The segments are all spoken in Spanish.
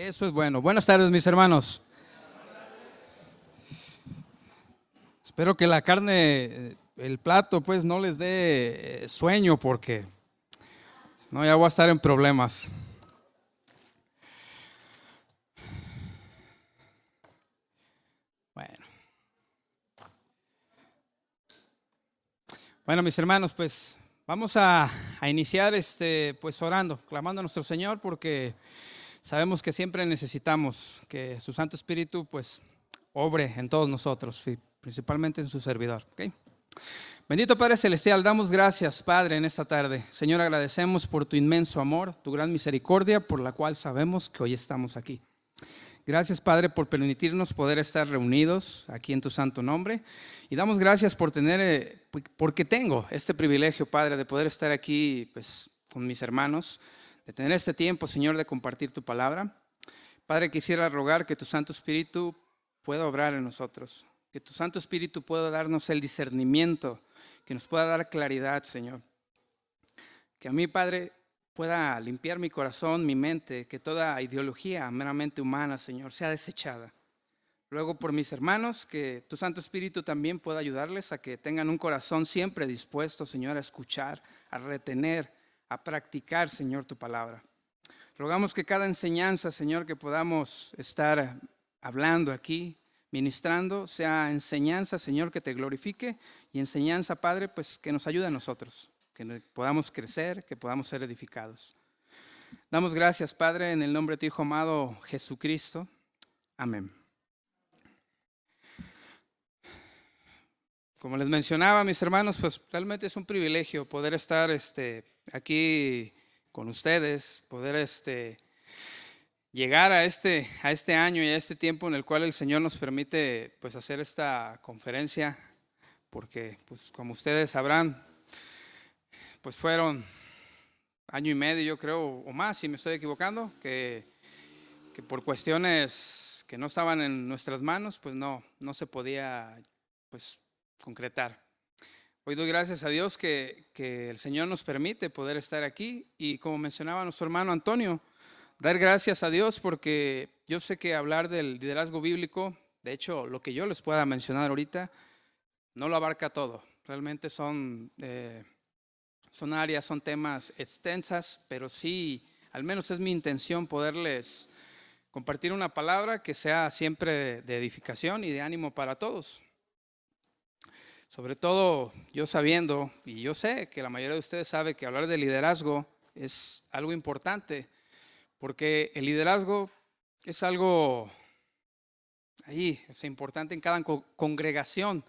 Eso es bueno. Buenas tardes, mis hermanos. Espero que la carne, el plato, pues no les dé sueño, porque si no ya voy a estar en problemas. Bueno. Bueno, mis hermanos, pues vamos a iniciar pues orando, clamando a nuestro Señor, porque sabemos que siempre necesitamos que su Santo Espíritu pues obre en todos nosotros, y principalmente en su servidor. ¿Okay? Bendito Padre Celestial, damos gracias, Padre, en esta tarde. Señor, agradecemos por tu inmenso amor, tu gran misericordia, por la cual sabemos que hoy estamos aquí. Gracias, Padre, por permitirnos poder estar reunidos aquí en tu santo nombre. Y damos gracias por porque tengo este privilegio, Padre, de poder estar aquí pues, con mis hermanos, de tener este tiempo, Señor, de compartir tu palabra. Padre, quisiera rogar que tu Santo Espíritu pueda obrar en nosotros, que tu Santo Espíritu pueda darnos el discernimiento, que nos pueda dar claridad, Señor. Que a mí, Padre, pueda limpiar mi corazón, mi mente, que toda ideología meramente humana, Señor, sea desechada. Luego por mis hermanos, que tu Santo Espíritu también pueda ayudarles a que tengan un corazón siempre dispuesto, Señor, a escuchar, a retener, a practicar, Señor, tu palabra. Rogamos que cada enseñanza, Señor, que podamos estar hablando aquí, ministrando, sea enseñanza, Señor, que te glorifique, y enseñanza, Padre, pues que nos ayude a nosotros, que podamos crecer, que podamos ser edificados. Damos gracias, Padre, en el nombre de tu Hijo amado Jesucristo. Amén. Como les mencionaba, mis hermanos, pues realmente es un privilegio poder estar aquí con ustedes, poder llegar a este año y a este tiempo en el cual el Señor nos permite pues hacer esta conferencia, porque pues como ustedes sabrán, pues fueron año y medio, yo creo, o más, si me estoy equivocando, que por cuestiones que no estaban en nuestras manos, pues no se podía pues concretar. Hoy doy gracias a Dios que el Señor nos permite poder estar aquí, y como mencionaba nuestro hermano Antonio, dar gracias a Dios porque yo sé que hablar del liderazgo bíblico, de hecho lo que yo les pueda mencionar ahorita, no lo abarca todo. Realmente son áreas, son temas extensas, pero sí, al menos es mi intención poderles compartir una palabra que sea siempre de edificación y de ánimo para todos. Sobre todo yo sabiendo, y yo sé que la mayoría de ustedes sabe que hablar de liderazgo es algo importante, porque el liderazgo es algo ahí, es importante en cada congregación.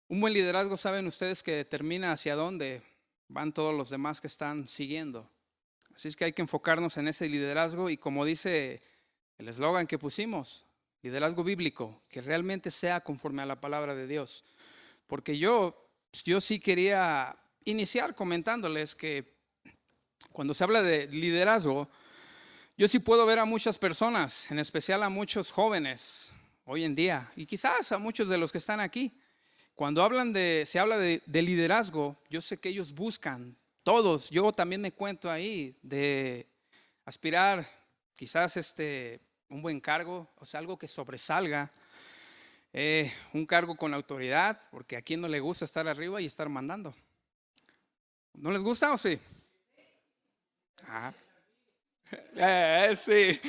Un buen liderazgo, saben ustedes, que determina hacia dónde van todos los demás que están siguiendo. Así es que hay que enfocarnos en ese liderazgo, y como dice el eslogan que pusimos, liderazgo bíblico, que realmente sea conforme a la palabra de Dios. Porque yo sí quería iniciar comentándoles que cuando se habla de liderazgo, yo sí puedo ver a muchas personas, en especial a muchos jóvenes hoy en día, y quizás a muchos de los que están aquí. Cuando se habla de liderazgo, yo sé que ellos buscan, todos, yo también me cuento ahí, de aspirar quizás un buen cargo, o sea, algo que sobresalga, un cargo con autoridad, porque a quién no le gusta estar arriba y estar mandando. ¿No les gusta o sí? Ah. Sí,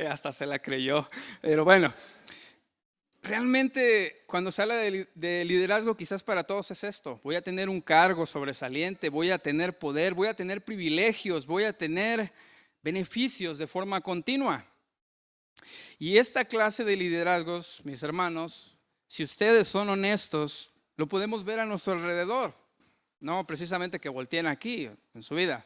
hasta se la creyó. Pero bueno, realmente cuando se habla de liderazgo, quizás para todos es esto: voy a tener un cargo sobresaliente, voy a tener poder, voy a tener privilegios, voy a tener beneficios de forma continua. Y esta clase de liderazgos, mis hermanos, si ustedes son honestos, lo podemos ver a nuestro alrededor. No precisamente que volteen aquí en su vida.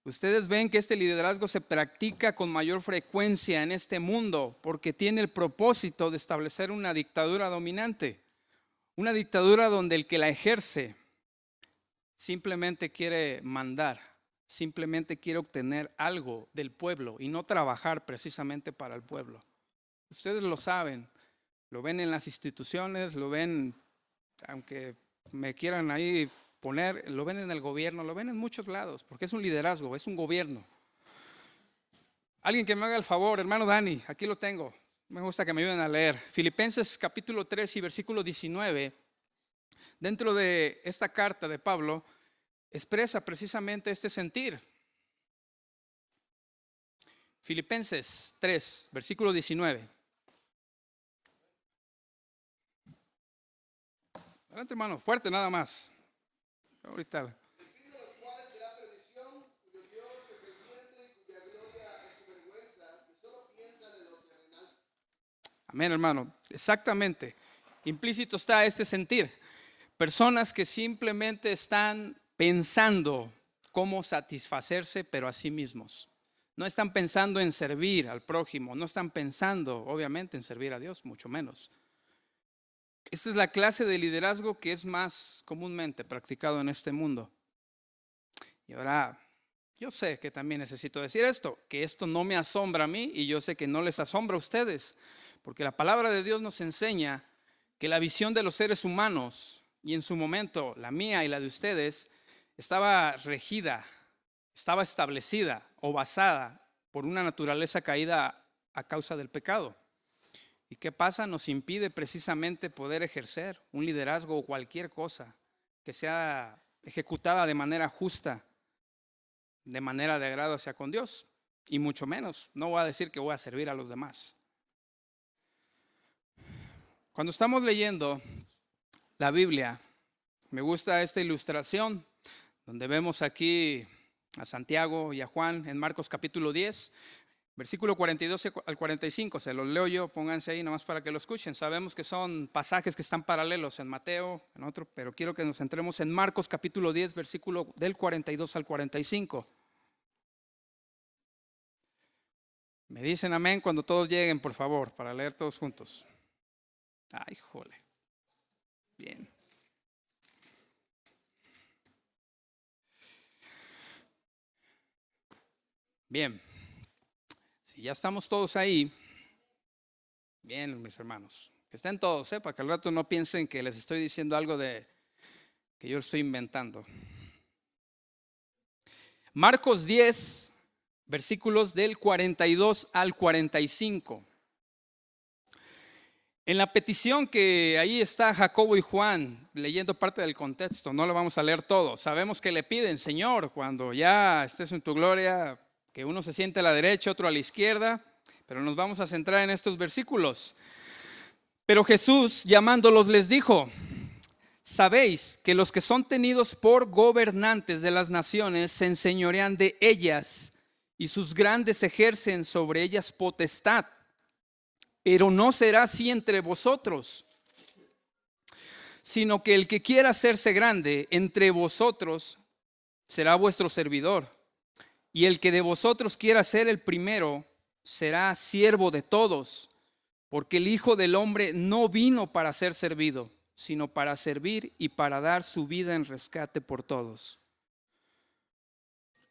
Ustedes ven que este liderazgo se practica con mayor frecuencia en este mundo porque tiene el propósito de establecer una dictadura dominante. Una dictadura donde el que la ejerce simplemente quiere mandar, simplemente quiere obtener algo del pueblo y no trabajar precisamente para el pueblo. Ustedes lo saben, lo ven en las instituciones, lo ven, aunque me quieran ahí poner, lo ven en el gobierno, lo ven en muchos lados, porque es un liderazgo, es un gobierno. Alguien que me haga el favor, hermano Dani, aquí lo tengo. Me gusta que me ayuden a leer. Filipenses capítulo 3 y versículo 19. Dentro de esta carta de Pablo, expresa precisamente este sentir. Filipenses 3, versículo 19. Adelante, hermano, fuerte nada más. Ahorita. Amén, hermano. Exactamente. Implícito está este sentir. Personas que simplemente están pensando cómo satisfacerse, pero a sí mismos. No están pensando en servir al prójimo, no están pensando, obviamente, en servir a Dios, mucho menos. Esta es la clase de liderazgo que es más comúnmente practicado en este mundo. Y ahora, yo sé que también necesito decir esto, que esto no me asombra a mí y yo sé que no les asombra a ustedes, porque la palabra de Dios nos enseña que la visión de los seres humanos, y en su momento la mía y la de ustedes, estaba regida, estaba establecida o basada por una naturaleza caída a causa del pecado. ¿Y qué pasa? Nos impide precisamente poder ejercer un liderazgo o cualquier cosa que sea ejecutada de manera justa, de manera de agrado hacia con Dios. Y mucho menos, no voy a decir que voy a servir a los demás. Cuando estamos leyendo la Biblia, me gusta esta ilustración donde vemos aquí a Santiago y a Juan en Marcos capítulo 10, versículo 42 al 45. Se los leo yo, pónganse ahí nomás para que lo escuchen. Sabemos que son pasajes que están paralelos en Mateo, en otro, pero quiero que nos centremos en Marcos capítulo 10, versículo del 42 al 45. Me dicen amén cuando todos lleguen, por favor, para leer todos juntos. Ay, jole. Bien. Bien. Si ya estamos todos ahí, bien, mis hermanos, que estén todos, para que al rato no piensen que les estoy diciendo algo de que yo estoy inventando. Marcos 10, versículos del 42 al 45. En la petición que ahí está Jacobo y Juan, leyendo parte del contexto, no lo vamos a leer todo. Sabemos que le piden, Señor, cuando ya estés en tu gloria, que uno se siente a la derecha, otro a la izquierda, pero nos vamos a centrar en estos versículos. Pero Jesús, llamándolos, les dijo: sabéis que los que son tenidos por gobernantes de las naciones se enseñorean de ellas, y sus grandes ejercen sobre ellas potestad. Pero no será así entre vosotros, sino que el que quiera hacerse grande entre vosotros será vuestro servidor. Y el que de vosotros quiera ser el primero será siervo de todos. Porque el Hijo del Hombre no vino para ser servido, sino para servir y para dar su vida en rescate por todos.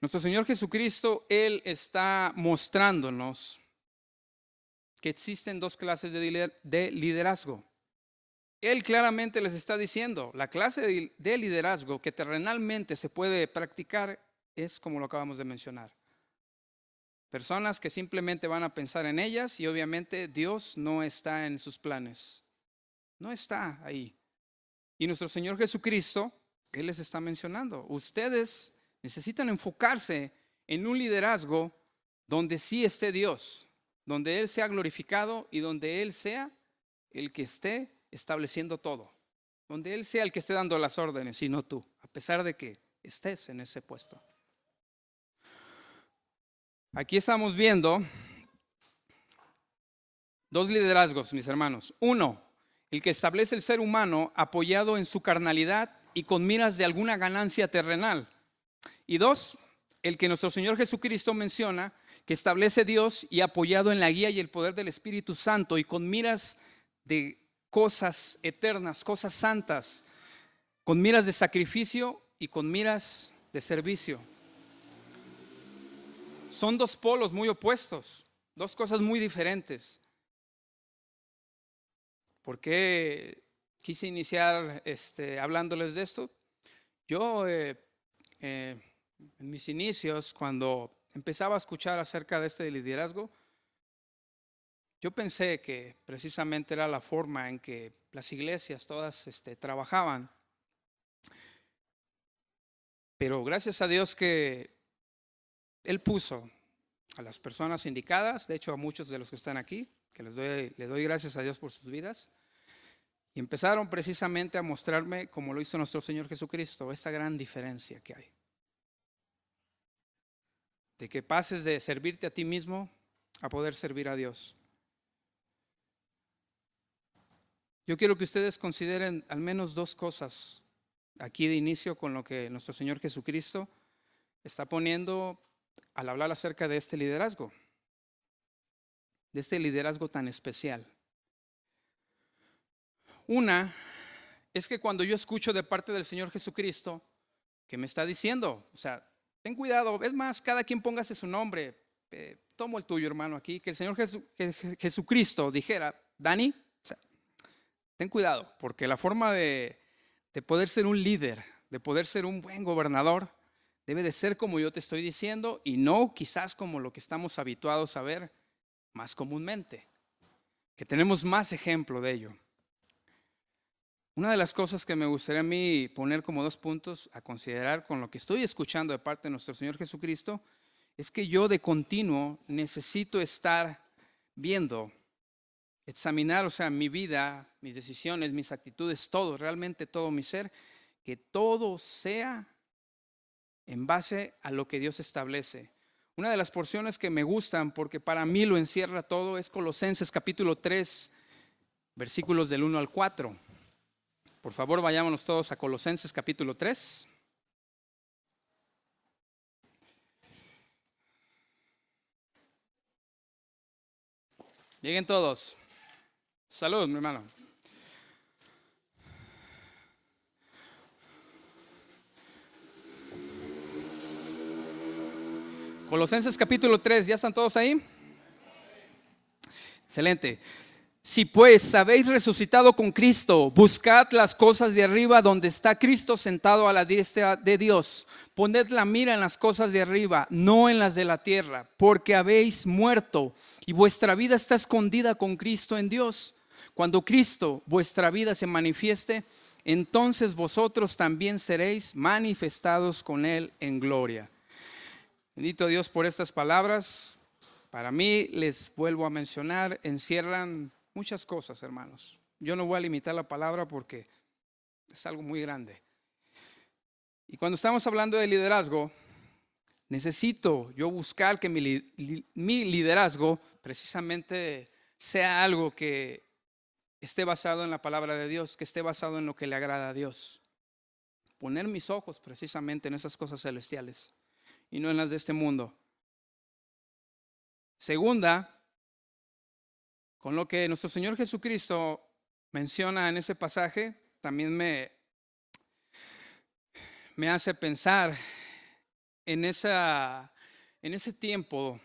Nuestro Señor Jesucristo, Él está mostrándonos que existen dos clases de liderazgo. Él claramente les está diciendo, la clase de liderazgo que terrenalmente se puede practicar es como lo acabamos de mencionar. Personas que simplemente van a pensar en ellas y obviamente Dios no está en sus planes. No está ahí. Y nuestro Señor Jesucristo, Él les está mencionando, ustedes necesitan enfocarse en un liderazgo donde sí esté Dios, donde Él sea glorificado y donde Él sea el que esté estableciendo todo, donde Él sea el que esté dando las órdenes y no tú, a pesar de que estés en ese puesto. Aquí estamos viendo dos liderazgos, mis hermanos. Uno, el que establece el ser humano apoyado en su carnalidad y con miras de alguna ganancia terrenal. Y dos, el que nuestro Señor Jesucristo menciona, que establece Dios y apoyado en la guía y el poder del Espíritu Santo y con miras de cosas eternas, cosas santas, con miras de sacrificio y con miras de servicio. Son dos polos muy opuestos, dos cosas muy diferentes. ¿Por qué quise iniciar hablándoles de esto? Yo en mis inicios, cuando empezaba a escuchar acerca de este liderazgo, yo pensé que precisamente era la forma en que las iglesias todas trabajaban. Pero gracias a Dios que Él puso a las personas indicadas, de hecho a muchos de los que están aquí, que le doy gracias a Dios por sus vidas, y empezaron precisamente a mostrarme, como lo hizo nuestro Señor Jesucristo, esa gran diferencia que hay. De que pases de servirte a ti mismo a poder servir a Dios. Yo quiero que ustedes consideren al menos dos cosas aquí de inicio con lo que nuestro Señor Jesucristo está poniendo al hablar acerca de este liderazgo tan especial. Una es que cuando yo escucho de parte del Señor Jesucristo que me está diciendo, o sea, ten cuidado, es más, cada quien póngase su nombre, tomo el tuyo, hermano, aquí, que el Señor Jesucristo dijera, Dani, o sea, ten cuidado, porque la forma de poder ser un líder, de poder ser un buen gobernador, debe de ser como yo te estoy diciendo y no quizás como lo que estamos habituados a ver más comúnmente, que tenemos más ejemplo de ello. Una de las cosas que me gustaría a mí poner como dos puntos a considerar con lo que estoy escuchando de parte de nuestro Señor Jesucristo es que yo de continuo necesito estar viendo, examinar, o sea, mi vida, mis decisiones, mis actitudes, todo, realmente todo mi ser, que todo sea en base a lo que Dios establece. Una de las porciones que me gustan, porque para mí lo encierra todo, es Colosenses capítulo 3, versículos del 1 al 4. Por favor, vayámonos todos a Colosenses capítulo 3. Lleguen todos. Salud, mi hermano. Colosenses capítulo 3, ¿ya están todos ahí? Excelente. Si pues habéis resucitado con Cristo, buscad las cosas de arriba donde está Cristo sentado a la diestra de Dios. Poned la mira en las cosas de arriba, no en las de la tierra, porque habéis muerto y vuestra vida está escondida con Cristo en Dios. Cuando Cristo, vuestra vida, se manifieste, entonces vosotros también seréis manifestados con Él en gloria. Bendito a Dios por estas palabras. Para mí, les vuelvo a mencionar, encierran muchas cosas, hermanos. Yo no voy a limitar la palabra porque es algo muy grande. Y cuando estamos hablando de liderazgo, necesito yo buscar que mi liderazgo precisamente sea algo que esté basado en la palabra de Dios, que esté basado en lo que le agrada a Dios. Poner mis ojos precisamente en esas cosas celestiales y no en las de este mundo. Segunda, con lo que nuestro Señor Jesucristo menciona en ese pasaje, también me hace pensar en ese tiempo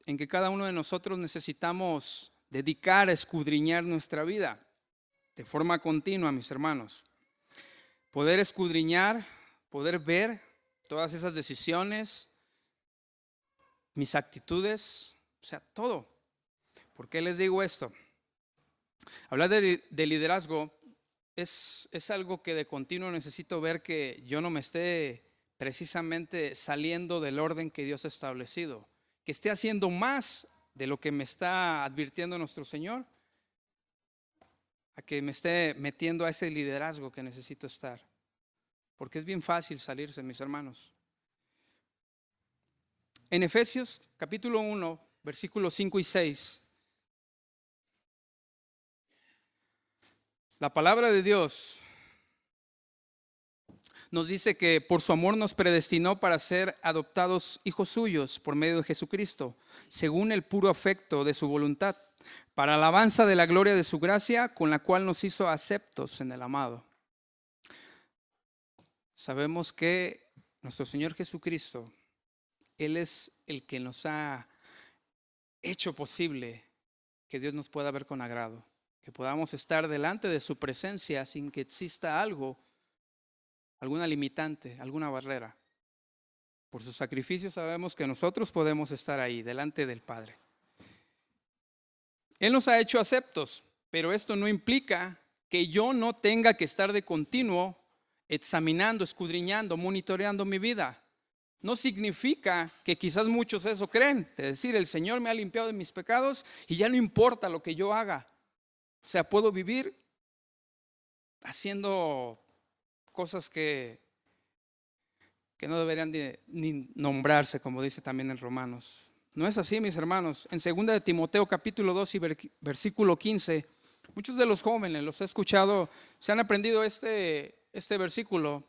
en que cada uno de nosotros necesitamos dedicar a escudriñar nuestra vida de forma continua, mis hermanos. Poder escudriñar, poder ver todas esas decisiones, mis actitudes, o sea, todo. ¿Por qué les digo esto? Hablar de liderazgo es algo que de continuo necesito ver que yo no me esté precisamente saliendo del orden que Dios ha establecido, que esté haciendo más de lo que me está advirtiendo nuestro Señor, a que me esté metiendo a ese liderazgo que necesito estar, porque es bien fácil salirse, mis hermanos. En Efesios capítulo 1, versículos 5 y 6, la palabra de Dios nos dice que por su amor nos predestinó para ser adoptados hijos suyos por medio de Jesucristo, según el puro afecto de su voluntad, para alabanza de la gloria de su gracia, con la cual nos hizo aceptos en el amado. Sabemos que nuestro Señor Jesucristo, Él es el que nos ha hecho posible que Dios nos pueda ver con agrado, que podamos estar delante de su presencia sin que exista algo, alguna limitante, alguna barrera. Por su sacrificio sabemos que nosotros podemos estar ahí, delante del Padre. Él nos ha hecho aceptos, pero esto no implica que yo no tenga que estar de continuo examinando, escudriñando, monitoreando mi vida. No significa que quizás muchos eso creen, de decir, el Señor me ha limpiado de mis pecados y ya no importa lo que yo haga. O sea, puedo vivir haciendo cosas que no deberían ni nombrarse, como dice también en Romanos. No es así, mis hermanos. En 2 de Timoteo capítulo 2 y versículo 15, muchos de los jóvenes, los he escuchado, se han aprendido este versículo.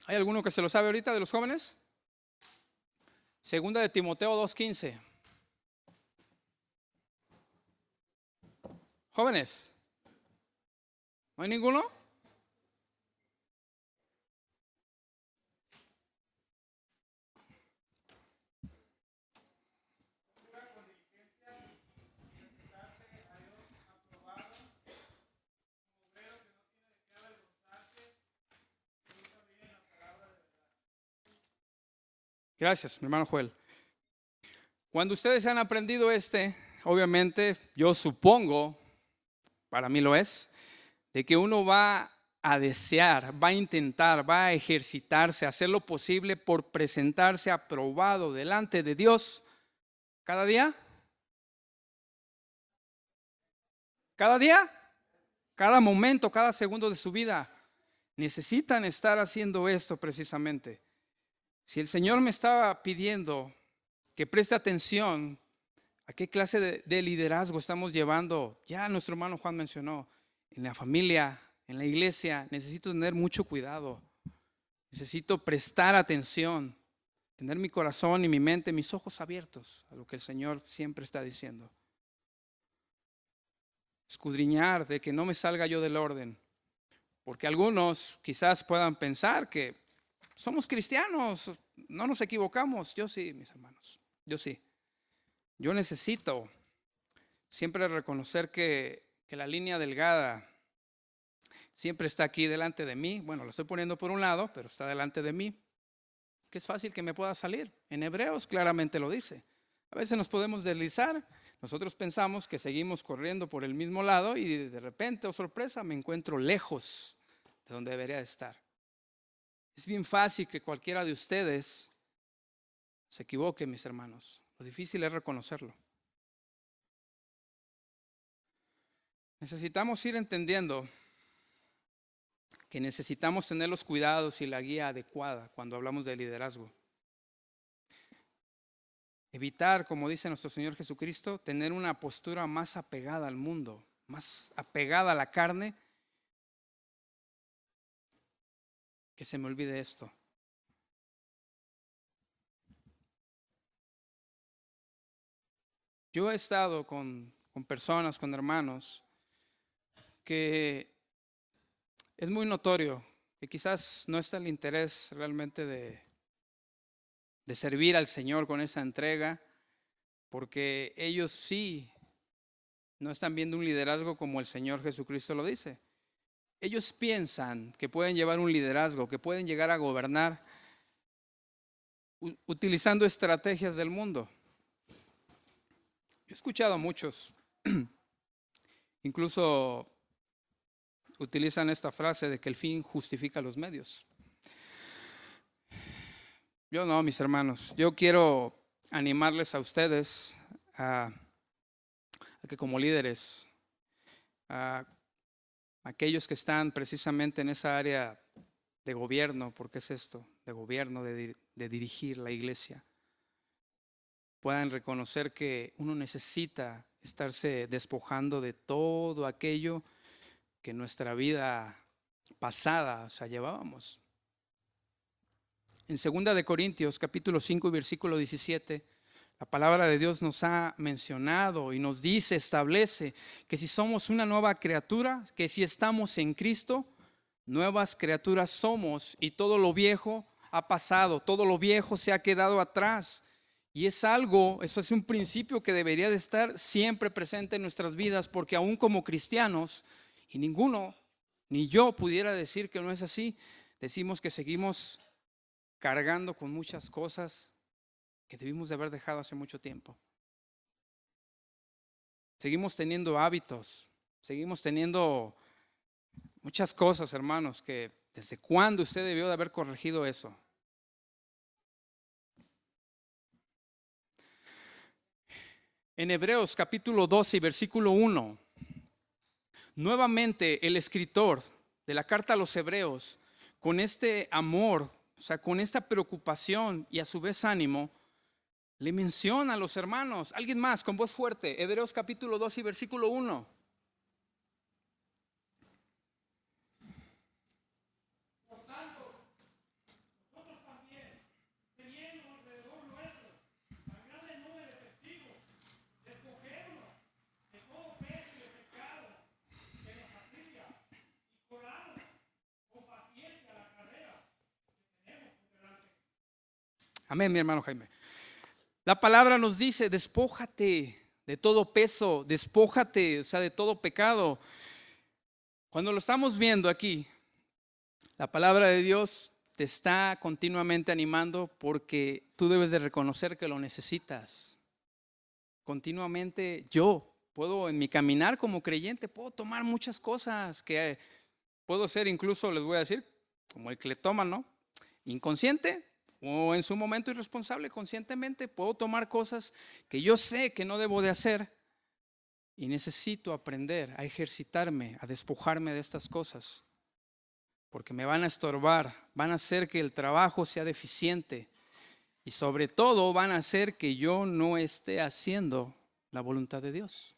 ¿Hay alguno que se lo sabe ahorita de los jóvenes? 2 de Timoteo 2:15. Jóvenes, ¿no hay ninguno? Gracias, mi hermano Joel. Cuando ustedes han aprendido obviamente, yo supongo, para mí lo es, de que uno va a desear, va a intentar, va a ejercitarse, hacer lo posible por presentarse aprobado delante de Dios cada día. Cada día, cada momento, cada segundo de su vida. Necesitan estar haciendo esto precisamente. Si el Señor me estaba pidiendo que preste atención a qué clase de liderazgo estamos llevando, ya nuestro hermano Juan mencionó, en la familia, en la iglesia, necesito tener mucho cuidado. Necesito prestar atención, tener mi corazón y mi mente, mis ojos abiertos a lo que el Señor siempre está diciendo. Escudriñar de que no me salga yo del orden, porque algunos quizás puedan pensar que somos cristianos, no nos equivocamos. Yo sí, mis hermanos, yo sí. Yo necesito siempre reconocer que la línea delgada siempre está aquí delante de mí. Bueno, lo estoy poniendo por un lado, pero está delante de mí, que es fácil que me pueda salir. En Hebreos claramente lo dice. A veces nos podemos deslizar. Nosotros pensamos que seguimos corriendo por el mismo lado y de repente, oh sorpresa, me encuentro lejos de donde debería de estar. Es bien fácil que cualquiera de ustedes se equivoque, mis hermanos. Lo difícil es reconocerlo. Necesitamos ir entendiendo que necesitamos tener los cuidados y la guía adecuada cuando hablamos de liderazgo. Evitar, como dice nuestro Señor Jesucristo, tener una postura más apegada al mundo, más apegada a la carne. Que se me olvide esto. Yo he estado con personas, con hermanos, que es muy notorio que quizás no está el interés realmente de servir al Señor con esa entrega, porque ellos sí no están viendo un liderazgo como el Señor Jesucristo lo dice. Ellos piensan que pueden llevar un liderazgo, que pueden llegar a gobernar utilizando estrategias del mundo. He escuchado a muchos, incluso utilizan esta frase de que el fin justifica los medios. Yo no, mis hermanos, yo quiero animarles a ustedes a que como líderes, a aquellos que están precisamente en esa área de gobierno, porque es esto, de gobierno, de dirigir la iglesia, puedan reconocer que uno necesita estarse despojando de todo aquello que en nuestra vida pasada, llevábamos. En 2 de Corintios, capítulo 5 y versículo 17, la palabra de Dios nos ha mencionado y nos dice, establece que si somos una nueva criatura, que si estamos en Cristo, nuevas criaturas somos y todo lo viejo ha pasado, todo lo viejo se ha quedado atrás. Y es algo, eso es un principio que debería de estar siempre presente en nuestras vidas, porque aún como cristianos, y ninguno, ni yo pudiera decir que no es así, decimos que seguimos cargando con muchas cosas que debimos de haber dejado hace mucho tiempo. Seguimos teniendo hábitos, seguimos teniendo muchas cosas, hermanos, que ¿desde cuándo usted debió de haber corregido eso? En Hebreos capítulo 12 y versículo 1, nuevamente el escritor de la carta a los Hebreos, con este amor, o sea, con esta preocupación y a su vez ánimo, le menciona a los hermanos. Alguien más, con voz fuerte, Hebreos capítulo 12 y versículo 1. Amén, mi hermano Jaime. La palabra nos dice, despójate de todo peso, despójate, o sea, de todo pecado. Cuando lo estamos viendo aquí, la palabra de Dios te está continuamente animando porque tú debes de reconocer que lo necesitas. Continuamente yo puedo, en mi caminar como creyente, puedo tomar muchas cosas que puedo ser incluso, les voy a decir, como el cleptómano, inconsciente o en su momento irresponsable, conscientemente puedo tomar cosas que yo sé que no debo de hacer y necesito aprender a ejercitarme, a despojarme de estas cosas, porque me van a estorbar, van a hacer que el trabajo sea deficiente y sobre todo van a hacer que yo no esté haciendo la voluntad de Dios.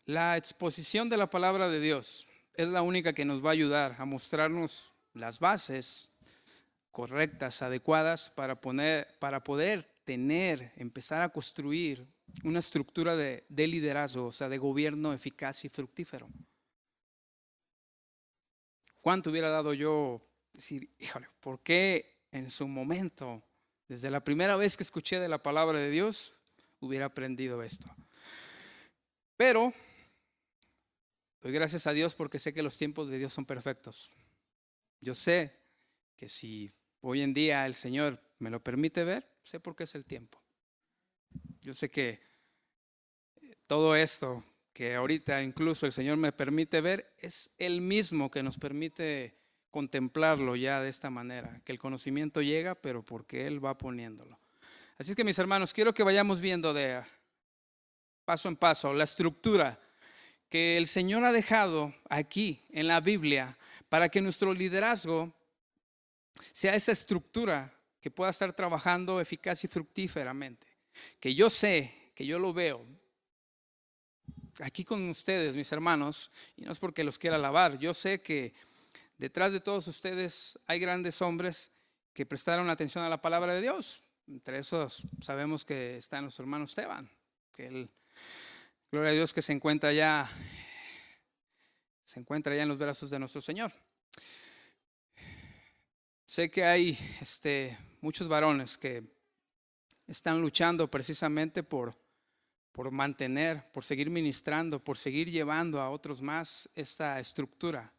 La exposición de la palabra de Dios es la única que nos va a ayudar a mostrarnos las bases correctas, adecuadas para poder tener, empezar a construir una estructura de liderazgo, o sea, de gobierno eficaz y fructífero. ¿Cuánto hubiera dado yo decir, híjole, ¿por qué en su momento, desde la primera vez que escuché de la palabra de Dios, hubiera aprendido esto? Pero doy gracias a Dios porque sé que los tiempos de Dios son perfectos. Yo sé que si hoy en día el Señor me lo permite ver, sé por qué es el tiempo. Yo sé que todo esto que ahorita incluso el Señor me permite ver es el mismo que nos permite contemplarlo ya de esta manera, que el conocimiento llega, pero porque Él va poniéndolo. Así es que, mis hermanos, quiero que vayamos viendo de paso en paso la estructura que el Señor ha dejado aquí en la Biblia para que nuestro liderazgo sea esa estructura que pueda estar trabajando eficaz y fructíferamente. Que yo sé, que yo lo veo aquí con ustedes, mis hermanos, y no es porque los quiera alabar. Yo sé que detrás de todos ustedes hay grandes hombres que prestaron atención a la palabra de Dios. Entre esos sabemos que está nuestro hermano Esteban, que él, gloria a Dios, que se encuentra ya en los brazos de nuestro Señor. Sé que hay muchos varones que están luchando precisamente por mantener, por seguir ministrando, por seguir llevando a otros más esta estructura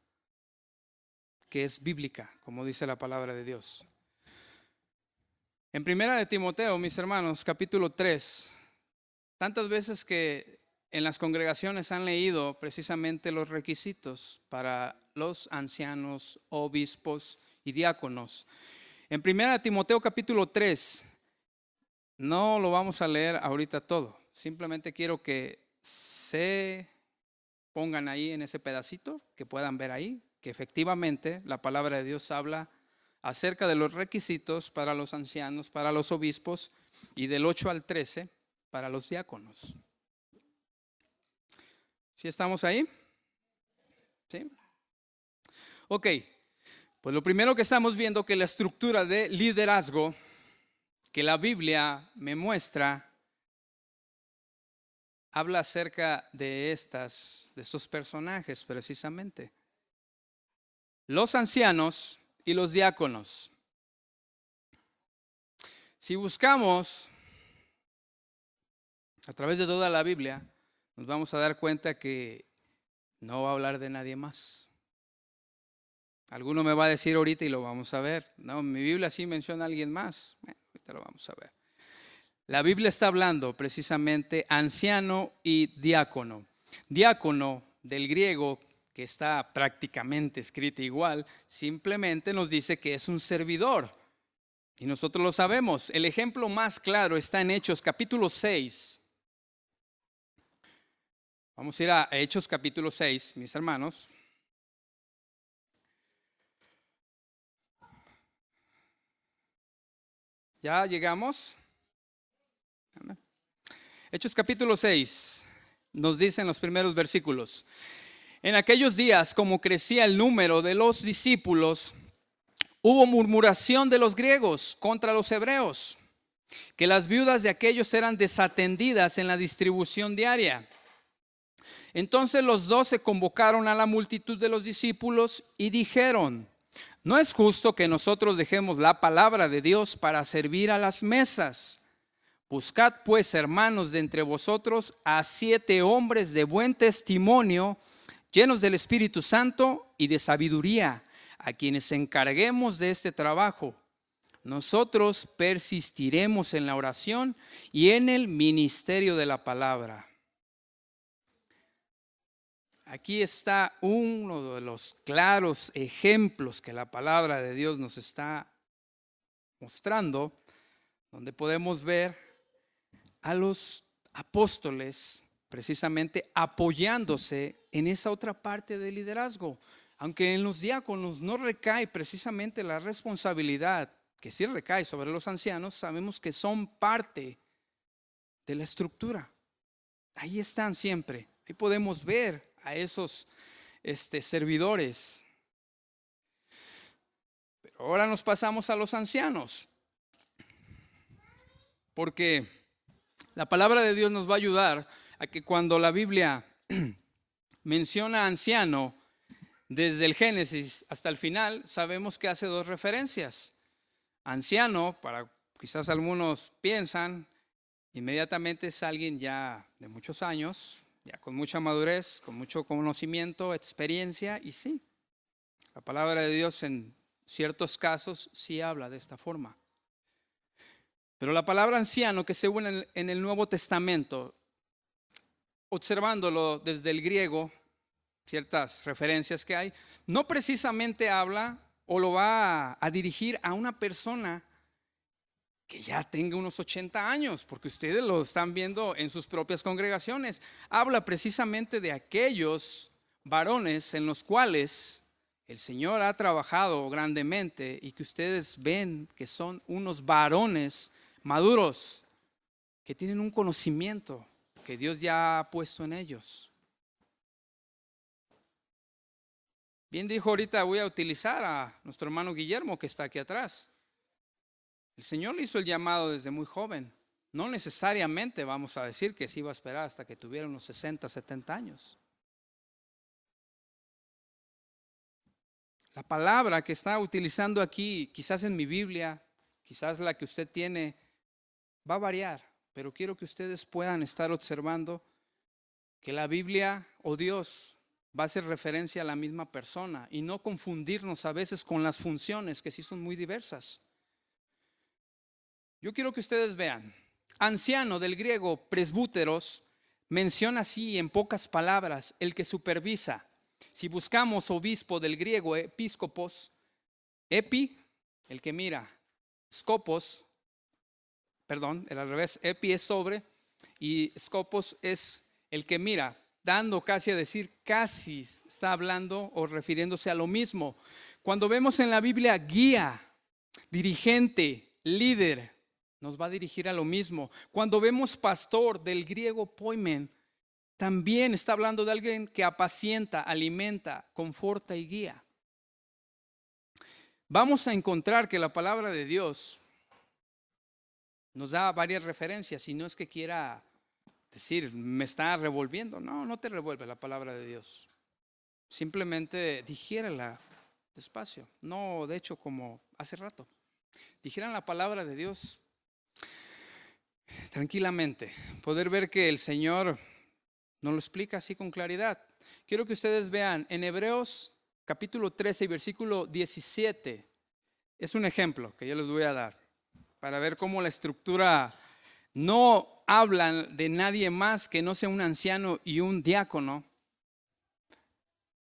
que es bíblica, como dice la palabra de Dios. En primera de Timoteo, mis hermanos, capítulo 3, tantas veces que en las congregaciones han leído precisamente los requisitos para los ancianos, obispos y diáconos. En primera de Timoteo, capítulo 3, no lo vamos a leer ahorita todo. Simplemente quiero que se pongan ahí en ese pedacito, que puedan ver ahí, que efectivamente la palabra de Dios habla acerca de los requisitos para los ancianos, para los obispos, y del 8 al 13 para los diáconos. ¿Sí estamos ahí? ¿Sí? Ok, pues lo primero que estamos viendo que la estructura de liderazgo que la Biblia me muestra habla acerca de estos personajes precisamente. Los ancianos y los diáconos. Si buscamos a través de toda la Biblia, nos vamos a dar cuenta que no va a hablar de nadie más. Alguno me va a decir ahorita y lo vamos a ver. No, mi Biblia sí menciona a alguien más. Bueno, ahorita lo vamos a ver. La Biblia está hablando precisamente anciano y diácono. Diácono del griego, que está prácticamente escrito igual, simplemente nos dice que es un servidor. Y nosotros lo sabemos. El ejemplo más claro está en Hechos capítulo 6. Vamos a ir a Hechos capítulo 6, mis hermanos. ¿Ya llegamos? Hechos capítulo 6 nos dicen los primeros versículos. En aquellos días, como crecía el número de los discípulos, hubo murmuración de los griegos contra los hebreos, que las viudas de aquellos eran desatendidas en la distribución diaria. Entonces los 12 convocaron a la multitud de los discípulos y dijeron: no es justo que nosotros dejemos la palabra de Dios para servir a las mesas. Buscad pues, hermanos, de entre vosotros a 7 hombres de buen testimonio, llenos del Espíritu Santo y de sabiduría, a quienes encarguemos de este trabajo. Nosotros persistiremos en la oración y en el ministerio de la palabra. Aquí está uno de los claros ejemplos que la palabra de Dios nos está mostrando, donde podemos ver a los apóstoles precisamente apoyándose en esa otra parte del liderazgo. Aunque en los diáconos no recae precisamente la responsabilidad, que sí recae sobre los ancianos, sabemos que son parte de la estructura. Ahí están siempre. Ahí podemos ver a esos servidores. Pero ahora nos pasamos a los ancianos, porque la palabra de Dios nos va a ayudar a que cuando la Biblia menciona anciano, desde el Génesis hasta el final, sabemos que hace 2 referencias. Anciano, para quizás algunos piensan, inmediatamente es alguien ya de muchos años, ya con mucha madurez, con mucho conocimiento, experiencia, y sí, la palabra de Dios en ciertos casos sí habla de esta forma. Pero la palabra anciano que se usa en el Nuevo Testamento, observándolo desde el griego, ciertas referencias que hay, no precisamente habla o lo va a dirigir a una persona que ya tenga unos 80 años, porque ustedes lo están viendo en sus propias congregaciones. Habla precisamente de aquellos varones en los cuales el Señor ha trabajado grandemente y que ustedes ven que son unos varones maduros, que tienen un conocimiento que Dios ya ha puesto en ellos. Bien dijo ahorita, voy a utilizar a nuestro hermano Guillermo que está aquí atrás. El Señor le hizo el llamado desde muy joven. No necesariamente vamos a decir que se iba a esperar hasta que tuviera unos 60, 70 años. La palabra que está utilizando aquí, quizás en mi Biblia, quizás la que usted tiene, va a variar, pero quiero que ustedes puedan estar observando que la Biblia o Dios va a hacer referencia a la misma persona y no confundirnos a veces con las funciones que sí son muy diversas. Yo quiero que ustedes vean, anciano del griego presbúteros, menciona así en pocas palabras el que supervisa. Si buscamos obispo del griego episcopos, epi, el que mira, scopos, perdón, era al revés, epi es sobre y scopos es el que mira, dando casi a decir, casi está hablando o refiriéndose a lo mismo. Cuando vemos en la Biblia guía, dirigente, líder, nos va a dirigir a lo mismo. Cuando vemos pastor del griego poimen, también está hablando de alguien que apacienta, alimenta, conforta y guía. Vamos a encontrar que la palabra de Dios nos da varias referencias y no es que quiera decir, me está revolviendo. No, no te revuelve la palabra de Dios. Simplemente digiérala despacio. No, de hecho, como hace rato. Digieran la palabra de Dios tranquilamente. Poder ver que el Señor nos lo explica así con claridad. Quiero que ustedes vean en Hebreos capítulo 13 y versículo 17 es un ejemplo que yo les voy a dar para ver cómo la estructura no habla de nadie más que no sea un anciano y un diácono.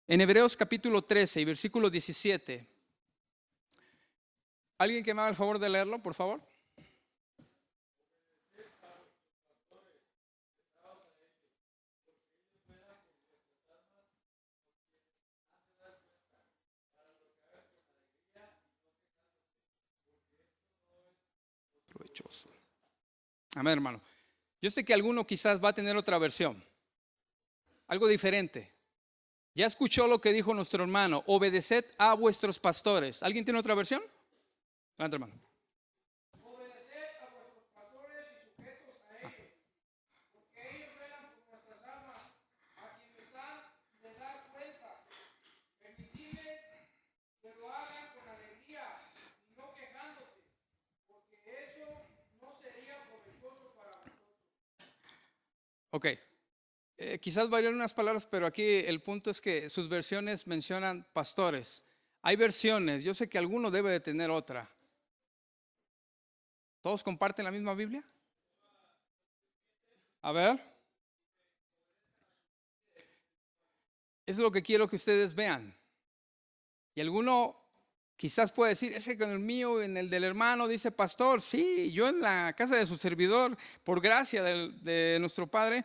En Hebreos capítulo 13 y versículo 17. ¿Alguien que me haga el favor de leerlo, por favor? Provechoso. Amén, hermano. Yo sé que alguno quizás va a tener otra versión, algo diferente. Ya escuchó lo que dijo nuestro hermano, obedeced a vuestros pastores. ¿Alguien tiene otra versión? Adelante, hermano. Obedeced a vuestros pastores y sujetos a ellos, porque ellos velan por nuestras almas, a quienes han de dar cuenta. Permitidles que lo hagan con alegría y no quejándose, porque eso no sería provechoso para vosotros. Ok. Quizás varían unas palabras, pero aquí el punto es que sus versiones mencionan pastores. Hay versiones, yo sé que alguno debe de tener otra. ¿Todos comparten la misma Biblia? A ver. Es lo que quiero que ustedes vean. Y alguno quizás puede decir, es que con el mío, en el del hermano, dice pastor. Sí, yo en la casa de su servidor, por gracia de nuestro Padre,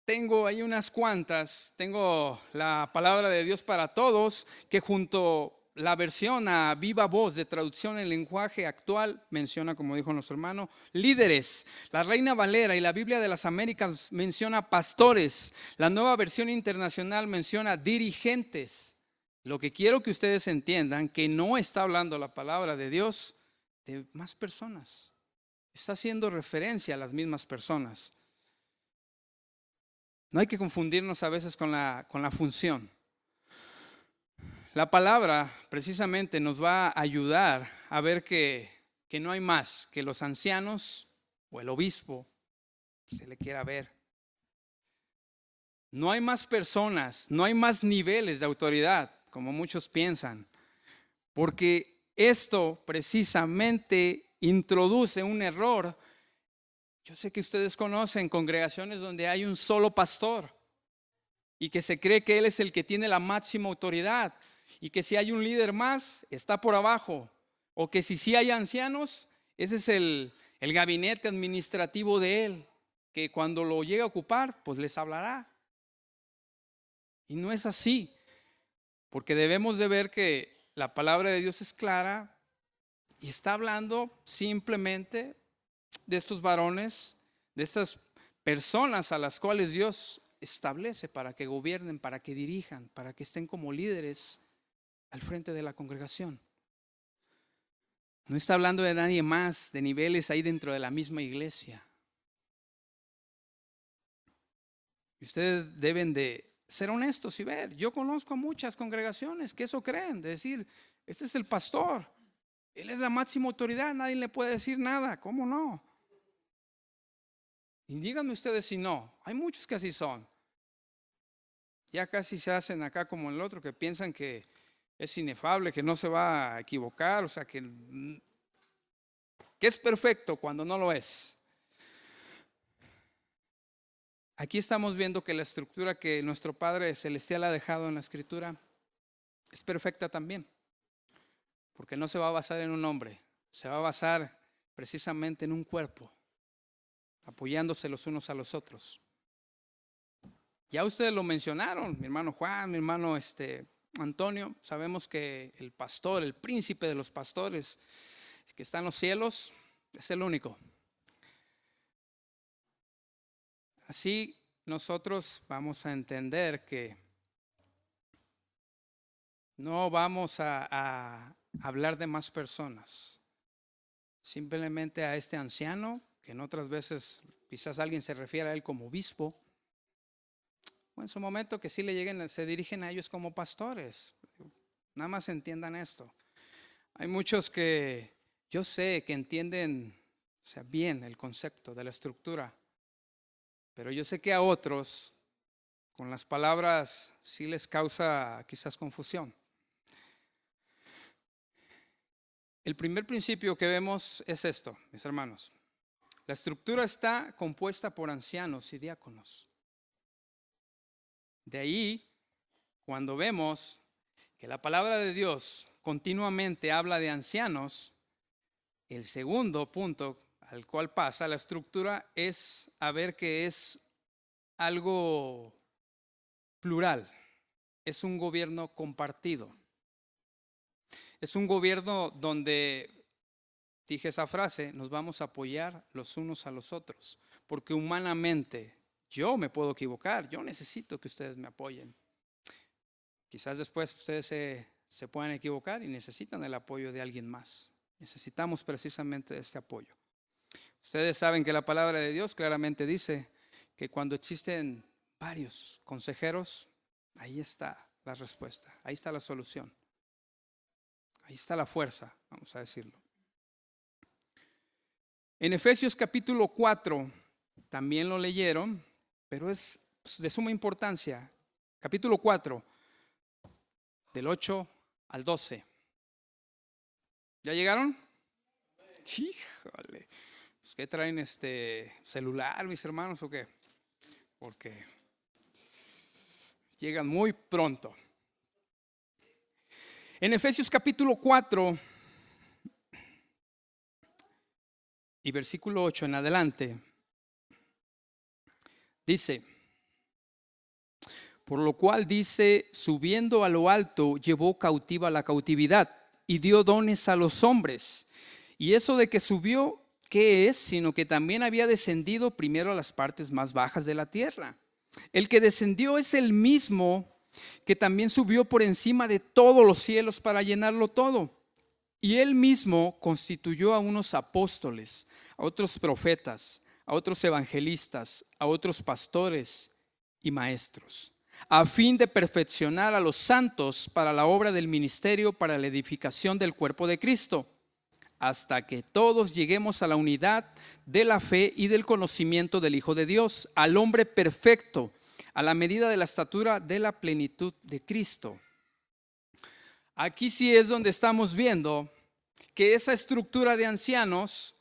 tengo ahí unas cuantas. Tengo la palabra de Dios para todos, que junto la versión a viva voz de traducción en lenguaje actual menciona, como dijo nuestro hermano, líderes. La Reina Valera y la Biblia de las Américas menciona pastores. La Nueva Versión Internacional menciona dirigentes. Lo que quiero que ustedes entiendan, que no está hablando la palabra de Dios de más personas. Está haciendo referencia a las mismas personas. No hay que confundirnos a veces con la función. La palabra precisamente nos va a ayudar a ver que no hay más que los ancianos o el obispo, se le quiera ver. No hay más personas, no hay más niveles de autoridad, como muchos piensan, porque esto precisamente introduce un error. Yo sé que ustedes conocen congregaciones donde hay un solo pastor y que se cree que él es el que tiene la máxima autoridad y que si hay un líder más, está por abajo, o que si hay ancianos, ese es el gabinete administrativo de él, que cuando lo llegue a ocupar, pues les hablará. Y no es así, porque debemos de ver que la palabra de Dios es clara y está hablando simplemente de estos varones, de estas personas a las cuales Dios establece para que gobiernen, para que dirijan, para que estén como líderes al frente de la congregación. No está hablando de nadie más, de niveles ahí dentro de la misma iglesia. Y ustedes deben de ser honestos y ver. Yo conozco a muchas congregaciones que eso creen, de decir, este es el pastor, él es la máxima autoridad, nadie le puede decir nada. ¿Cómo no? Y díganme ustedes si no. Hay muchos que así son. Ya casi se hacen acá como el otro, que piensan que es inefable, que no se va a equivocar, o sea, que es perfecto cuando no lo es. Aquí estamos viendo que la estructura que nuestro Padre Celestial ha dejado en la Escritura es perfecta también, porque no se va a basar en un hombre, se va a basar precisamente en un cuerpo, apoyándose los unos a los otros. Ya ustedes lo mencionaron, mi hermano Juan, mi hermano Antonio. Sabemos que el pastor, el príncipe de los pastores que está en los cielos, es el único. Así nosotros vamos a entender que no vamos a hablar de más personas, simplemente a este anciano, que en otras veces quizás alguien se refiere a él como obispo, o en su momento que sí le lleguen, se dirigen a ellos como pastores. Nada más entiendan esto. Hay muchos que yo sé que entienden, o sea, bien el concepto de la estructura, pero yo sé que a otros con las palabras sí les causa quizás confusión. El primer principio que vemos es esto, mis hermanos. La estructura está compuesta por ancianos y diáconos. De ahí, cuando vemos que la palabra de Dios continuamente habla de ancianos, el segundo punto al cual pasa la estructura es a ver que es algo plural, es un gobierno compartido. Es un gobierno donde, dije esa frase, nos vamos a apoyar los unos a los otros, porque humanamente yo me puedo equivocar, yo necesito que ustedes me apoyen. Quizás después ustedes se puedan equivocar y necesitan el apoyo de alguien más. Necesitamos precisamente este apoyo. Ustedes saben que la palabra de Dios claramente dice que cuando existen varios consejeros, ahí está la respuesta, ahí está la solución, ahí está la fuerza, vamos a decirlo. En Efesios capítulo 4, también lo leyeron, pero es de suma importancia. Capítulo 4, del 8 al 12. ¿Ya llegaron? Híjole. ¿Qué traen celular, mis hermanos, o qué? Porque llegan muy pronto. En Efesios capítulo 4 y versículo 8 en adelante, dice: por lo cual dice, subiendo a lo alto, llevó cautiva la cautividad y dio dones a los hombres. Y eso de que subió, ¿qué es? Sino que también había descendido primero a las partes más bajas de la tierra. El que descendió es el mismo que también subió por encima de todos los cielos para llenarlo todo. Y él mismo constituyó a unos apóstoles, a otros profetas, a otros evangelistas, a otros pastores y maestros, a fin de perfeccionar a los santos para la obra del ministerio, para la edificación del cuerpo de Cristo, hasta que todos lleguemos a la unidad de la fe y del conocimiento del Hijo de Dios, al hombre perfecto, a la medida de la estatura de la plenitud de Cristo. Aquí sí es donde estamos viendo que esa estructura de ancianos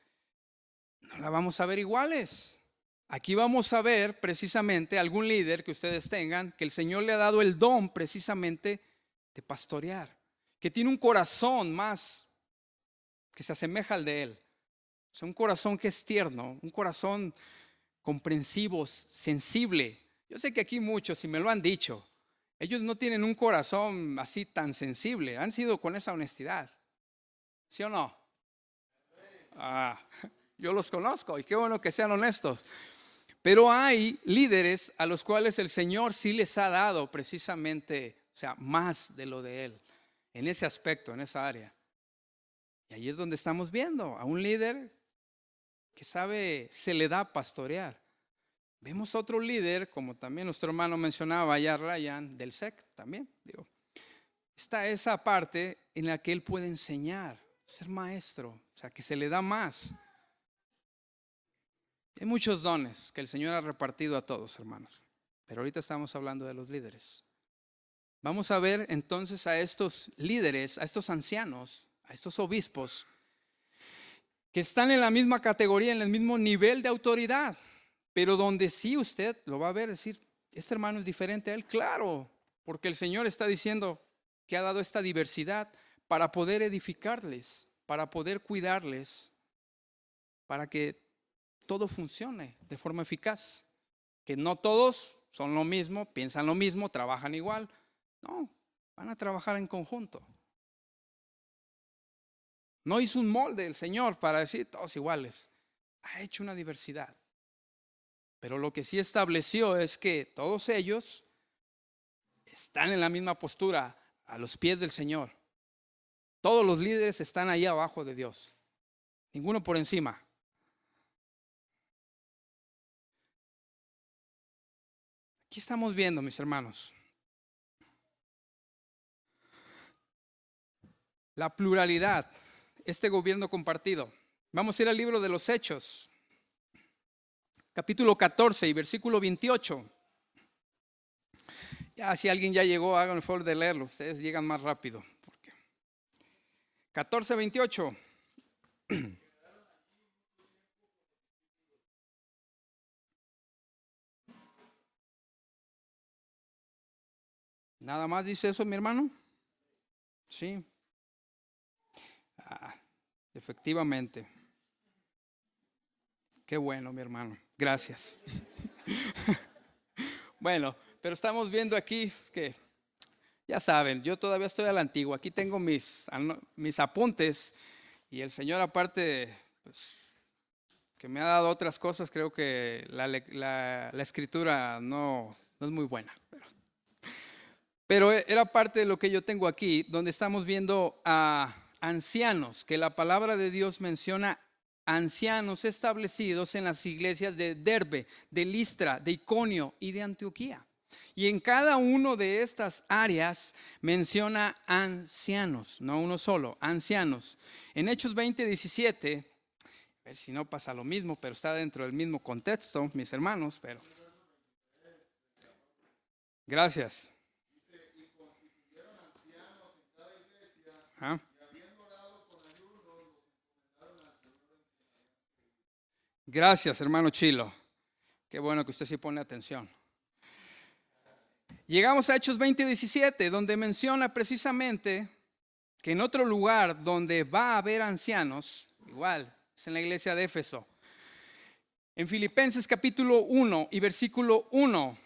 no la vamos a ver iguales. Aquí vamos a ver precisamente algún líder que ustedes tengan, que el Señor le ha dado el don precisamente de pastorear, que tiene un corazón más que se asemeja al de Él. Es un corazón que es tierno, un corazón comprensivo, sensible. Yo sé que aquí muchos, y me lo han dicho, ellos no tienen un corazón así tan sensible, han sido con esa honestidad. ¿Sí o no? Yo los conozco y qué bueno que sean honestos. Pero hay líderes a los cuales el Señor sí les ha dado precisamente, o sea, más de lo de Él, en ese aspecto, en esa área. Y ahí es donde estamos viendo a un líder que sabe, se le da pastorear. Vemos otro líder, como también nuestro hermano mencionaba allá, Ryan, del SEC también. Está esa parte en la que él puede enseñar, ser maestro, o sea, que se le da más. Hay muchos dones que el Señor ha repartido a todos, hermanos. Pero ahorita estamos hablando de los líderes. Vamos a ver entonces a estos líderes, a estos ancianos, a estos obispos, que están en la misma categoría, en el mismo nivel de autoridad. Pero donde sí usted lo va a ver, decir, este hermano es diferente a él. Claro, porque el Señor está diciendo que ha dado esta diversidad para poder edificarles, para poder cuidarles, para que todo funcione de forma eficaz. Que no todos son lo mismo, piensan lo mismo, trabajan igual. No, van a trabajar en conjunto. No hizo un molde el Señor para decir todos iguales. Ha hecho una diversidad. Pero lo que sí estableció es que todos ellos están en la misma postura a los pies del Señor. Todos los líderes están ahí abajo de Dios. Ninguno por encima. Aquí estamos viendo, mis hermanos, la pluralidad, este gobierno compartido. Vamos a ir al libro de los Hechos, capítulo 14 y versículo 28. Ya, si alguien ya llegó, hagan el favor de leerlo. Ustedes llegan más rápido. 14:28. Nada más dice eso, mi hermano. Sí. Efectivamente. Qué bueno, mi hermano. Gracias. Bueno, pero estamos viendo aquí que, ya saben, yo todavía estoy a la antigua. Aquí tengo mis apuntes y el Señor aparte, pues, que me ha dado otras cosas, creo que la escritura no es muy buena. Pero era parte de lo que yo tengo aquí, donde estamos viendo a ancianos, que la palabra de Dios menciona ancianos establecidos en las iglesias de Derbe, de Listra, de Iconio y de Antioquía. Y en cada uno de estas áreas menciona ancianos, no uno solo, ancianos. En Hechos 20:17, a ver si no pasa lo mismo, pero está dentro del mismo contexto, mis hermanos, pero gracias. ¿Ah? Gracias, hermano Chilo. Qué bueno que usted sí pone atención. Llegamos a Hechos 20:17, donde menciona precisamente que en otro lugar donde va a haber ancianos, igual, es en la iglesia de Éfeso. En Filipenses capítulo 1 y versículo 1.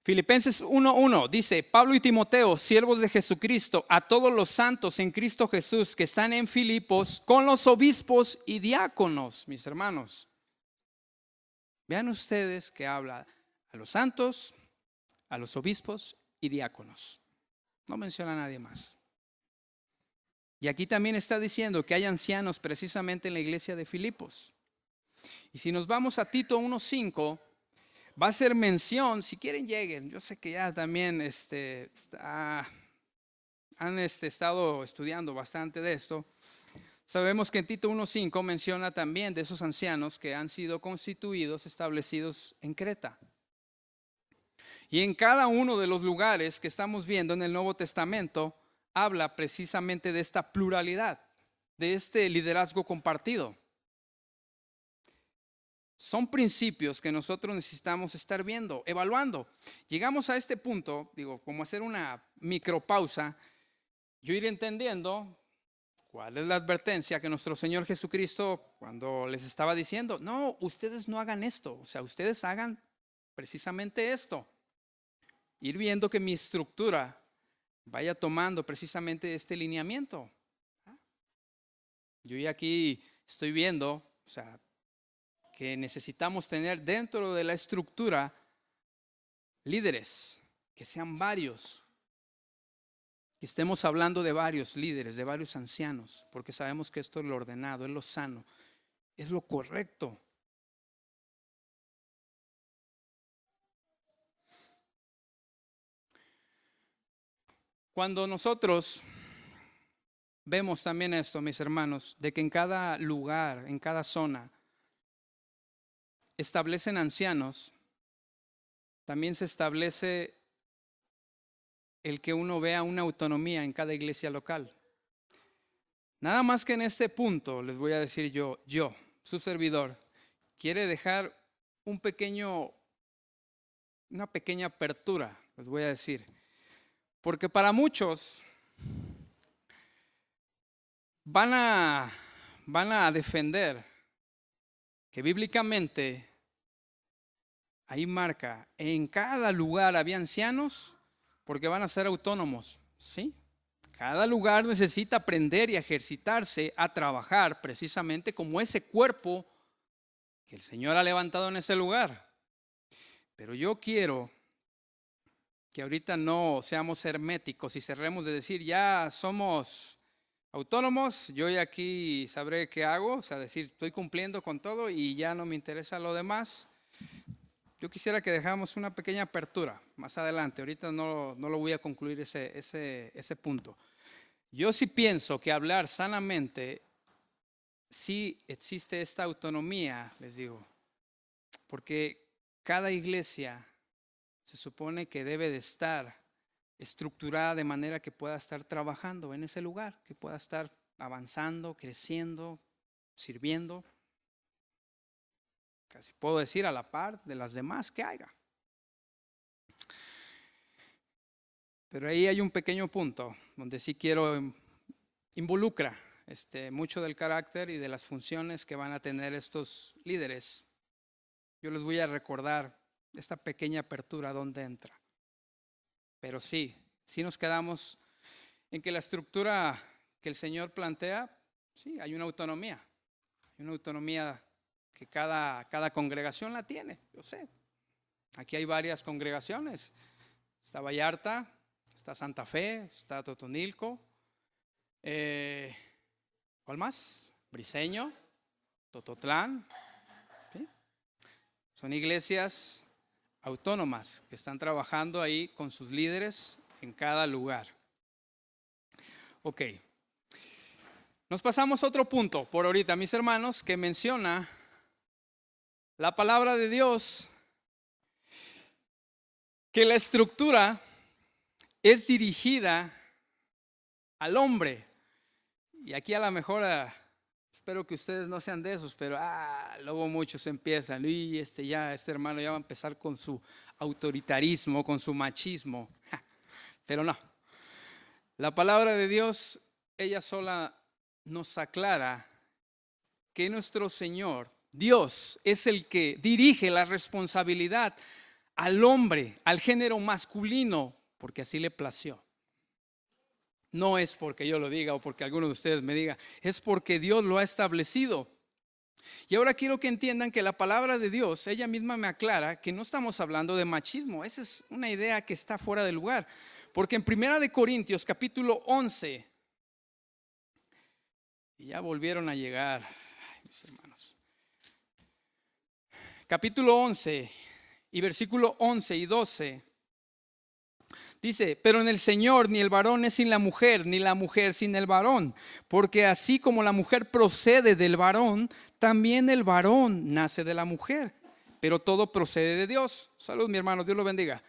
Filipenses 1:1 dice: Pablo y Timoteo, siervos de Jesucristo, a todos los santos en Cristo Jesús que están en Filipos, con los obispos y diáconos, mis hermanos. Vean ustedes que habla a los santos, a los obispos y diáconos. No menciona a nadie más. Y aquí también está diciendo que hay ancianos precisamente en la iglesia de Filipos. Y si nos vamos a Tito 1:5, va a ser mención, si quieren lleguen, yo sé que ya también han estado estudiando bastante de esto. Sabemos que en Tito 1:5 menciona también de esos ancianos que han sido constituidos, establecidos en Creta. Y en cada uno de los lugares que estamos viendo en el Nuevo Testamento, habla precisamente de esta pluralidad, de este liderazgo compartido. Son principios que nosotros necesitamos estar viendo, evaluando. Llegamos a este punto, como hacer una micropausa, yo iré entendiendo cuál es la advertencia que nuestro Señor Jesucristo cuando les estaba diciendo: no, ustedes no hagan esto, o sea, ustedes hagan precisamente esto. Ir viendo que mi estructura vaya tomando precisamente este lineamiento. Yo ya aquí estoy viendo, o sea, que necesitamos tener dentro de la estructura líderes, que sean varios, que estemos hablando de varios líderes, de varios ancianos, porque sabemos que esto es lo ordenado, es lo sano, es lo correcto. Cuando nosotros vemos también esto, mis hermanos, de que en cada lugar, en cada zona, establecen ancianos, también se establece el que uno vea una autonomía en cada iglesia local. Nada más que en este punto les voy a decir yo, su servidor, quiere dejar una pequeña apertura, les voy a decir. Porque para muchos van a defender que bíblicamente ahí marca, en cada lugar había ancianos porque van a ser autónomos, ¿sí? Cada lugar necesita aprender y ejercitarse a trabajar precisamente como ese cuerpo que el Señor ha levantado en ese lugar. Pero yo quiero que ahorita no seamos herméticos y cerremos de decir: ya somos autónomos, yo ya aquí sabré qué hago, o sea, decir, estoy cumpliendo con todo y ya no me interesa lo demás. Yo quisiera que dejáramos una pequeña apertura más adelante. Ahorita no lo voy a concluir ese punto. Yo sí pienso que hablar sanamente sí existe esta autonomía, les digo, porque cada iglesia se supone que debe de estar estructurada de manera que pueda estar trabajando en ese lugar, que pueda estar avanzando, creciendo, sirviendo, casi puedo decir a la par de las demás que haya. Pero ahí hay un pequeño punto donde sí quiero involucra mucho del carácter y de las funciones que van a tener estos líderes. Yo les voy a recordar esta pequeña apertura donde entra. Pero sí nos quedamos en que la estructura que el Señor plantea, sí, hay una autonomía que cada congregación la tiene, yo sé. Aquí hay varias congregaciones, está Vallarta, está Santa Fe, está Totonilco, ¿cuál más? Briseño, Tototlán, ¿sí? Son iglesias autónomas que están trabajando ahí con sus líderes en cada lugar. Ok, nos pasamos a otro punto por ahorita, mis hermanos, que menciona la palabra de Dios, que la estructura es dirigida al hombre. Y aquí a lo mejor espero que ustedes no sean de esos, pero luego muchos empiezan, y este hermano ya va a empezar con su autoritarismo, con su machismo. Pero no, la palabra de Dios, ella sola nos aclara que nuestro Señor, Dios, es el que dirige la responsabilidad al hombre, al género masculino, porque así le plació. No es porque yo lo diga o porque alguno de ustedes me diga, es porque Dios lo ha establecido. Y ahora quiero que entiendan que la palabra de Dios, ella misma me aclara que no estamos hablando de machismo. Esa es una idea que está fuera de lugar. Porque en 1 Corintios capítulo 11, y ya volvieron a llegar, mis hermanos. Capítulo 11 y versículo 11 y 12. Dice, pero en el Señor ni el varón es sin la mujer, ni la mujer sin el varón. Porque así como la mujer procede del varón, también el varón nace de la mujer. Pero todo procede de Dios. Salud, mi hermano, Dios lo bendiga.